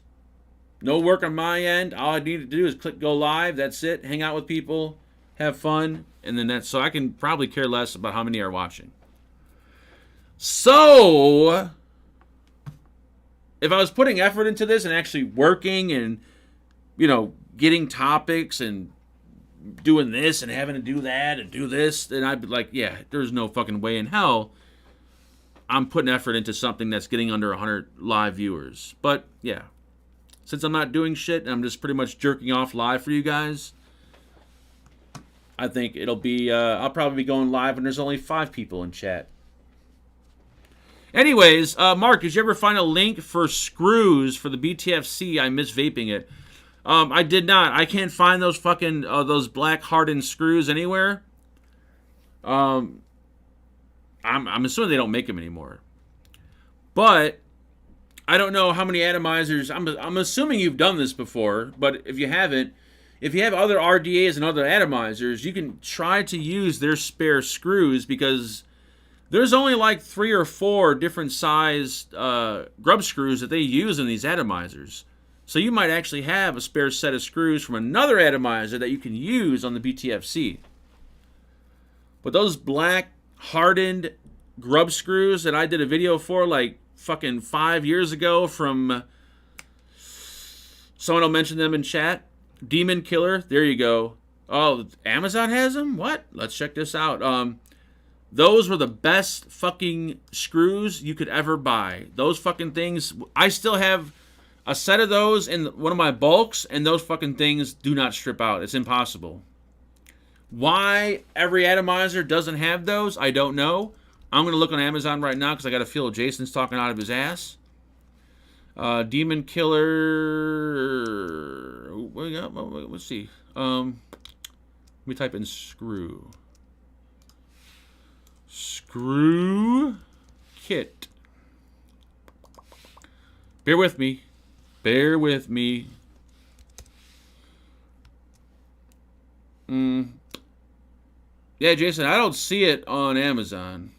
No work on my end. All I need to do is click go live. That's it. Hang out with people. Have fun. And then that's, so I can probably care less about how many are watching. So, if I was putting effort into this and actually working and, getting topics and doing this and having to do that and do this, then I'd be like, yeah, there's no fucking way in hell I'm putting effort into something that's getting under 100 live viewers. But, yeah. Since I'm not doing shit and I'm just pretty much jerking off live for you guys, I think it'll be, I'll probably be going live when there's only 5 people in chat. Anyways, Mark, did you ever find a link for screws for the BTFC? I miss vaping it. I did not. I can't find those fucking, those black hardened screws anywhere. I'm assuming they don't make them anymore. But I don't know how many atomizers. I'm assuming you've done this before, but if you haven't, if you have other RDAs and other atomizers, you can try to use their spare screws because there's only like 3 or 4 different sized grub screws that they use in these atomizers. So you might actually have a spare set of screws from another atomizer that you can use on the BTFC. But those black hardened grub screws that I did a video for like fucking 5 years ago from, someone will mention them in chat. Demon Killer, there you go. Oh, Amazon has them? What? Let's check this out. Those were the best fucking screws you could ever buy. Those fucking things, I still have a set of those in one of my bulks, and those fucking things do not strip out. It's impossible. Why every atomizer doesn't have those, I don't know. I'm going to look on Amazon right now because I got a feel Jason's talking out of his ass. Demon Killer. What we got? Let's see. Let me type in screw. Screw kit. Bear with me. Bear with me. Yeah, Jason, I don't see it on Amazon.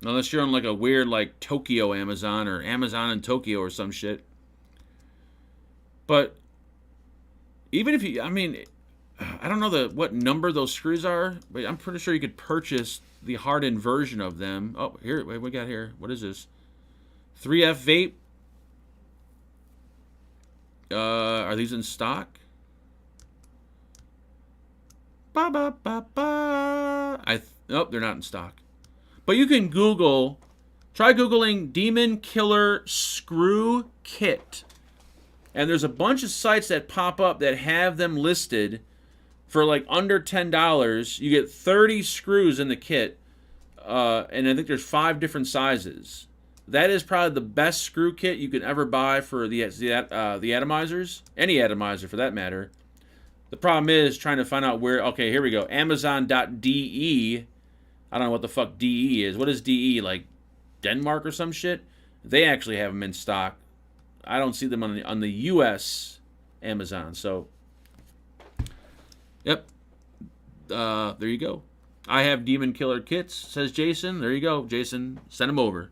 Unless you're on like a weird like Tokyo Amazon or Amazon in Tokyo or some shit. But even if you, I mean, I don't know what number those screws are, but I'm pretty sure you could purchase the hardened version of them. Oh, here, what we got here? What is this? 3F Vape. Are these in stock? Nope, they're not in stock. But you can Google, try Googling Demon Killer Screw Kit. And there's a bunch of sites that pop up that have them listed for like under $10. You get 30 screws in the kit. And I think there's 5 different sizes. That is probably the best screw kit you can ever buy for the atomizers. Any atomizer for that matter. The problem is trying to find out where... Okay, here we go. Amazon.de. I don't know what the fuck DE is. What is DE? Like Denmark or some shit? They actually have them in stock. I don't see them on the U.S. Amazon. So, yep. There you go. I have Demon Killer kits, says Jason. There you go, Jason. Send them over.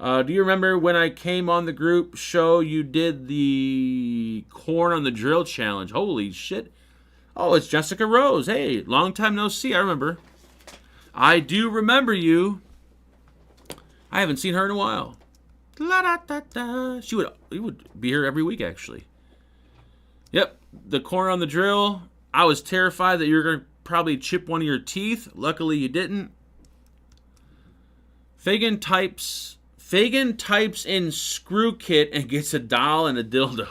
Do you remember when I came on the group show you did the corn on the drill challenge? Holy shit. Oh, it's Jessica Rose. Hey, long time no see. I remember. I do remember you. I haven't seen her in a while. She would be here every week, actually. Yep, the corn on the drill. I was terrified that you were going to probably chip one of your teeth. Luckily, you didn't. Fagan types in screw kit and gets a doll and a dildo.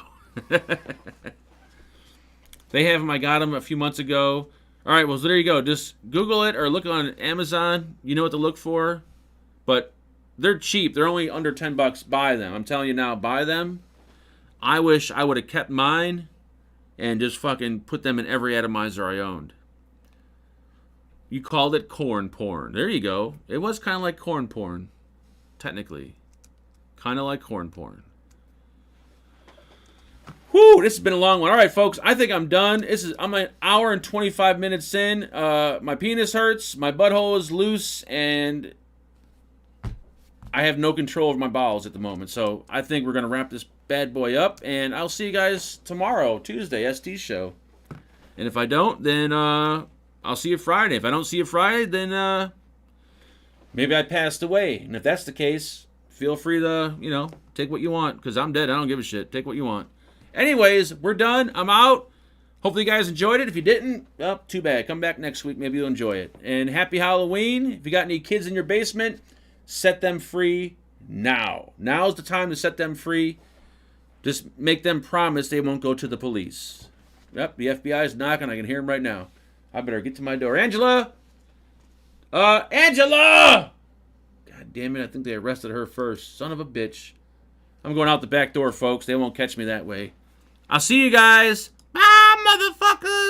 They have them. I got them a few months ago. All right, well, so there you go. Just Google it or look on Amazon. You know what to look for. But they're cheap. They're only under $10. Buy them. I'm telling you now, buy them. I wish I would have kept mine and just fucking put them in every atomizer I owned. You called it corn porn. There you go. It was kind of like corn porn. Technically. Kind of like corn porn. Whew, this has been a long one. All right, folks, I think I'm done. I'm an hour and 25 minutes in. My penis hurts, my butthole is loose, and I have no control over my bowels at the moment. So I think we're going to wrap this bad boy up, and I'll see you guys tomorrow, Tuesday, ST show. And if I don't, then I'll see you Friday. If I don't see you Friday, then maybe I passed away. And if that's the case, feel free to, take what you want, because I'm dead. I don't give a shit. Take what you want. Anyways, we're done. I'm out. Hopefully you guys enjoyed it. If you didn't, well, too bad. Come back next week. Maybe you'll enjoy it. And happy Halloween. If you got any kids in your basement, set them free now. Now's the time to set them free. Just make them promise they won't go to the police. Yep, the FBI is knocking. I can hear them right now. I better get to my door. Angela! Angela! God damn it, I think they arrested her first. Son of a bitch. I'm going out the back door, folks. They won't catch me that way. I'll see you guys. Bye, motherfuckers!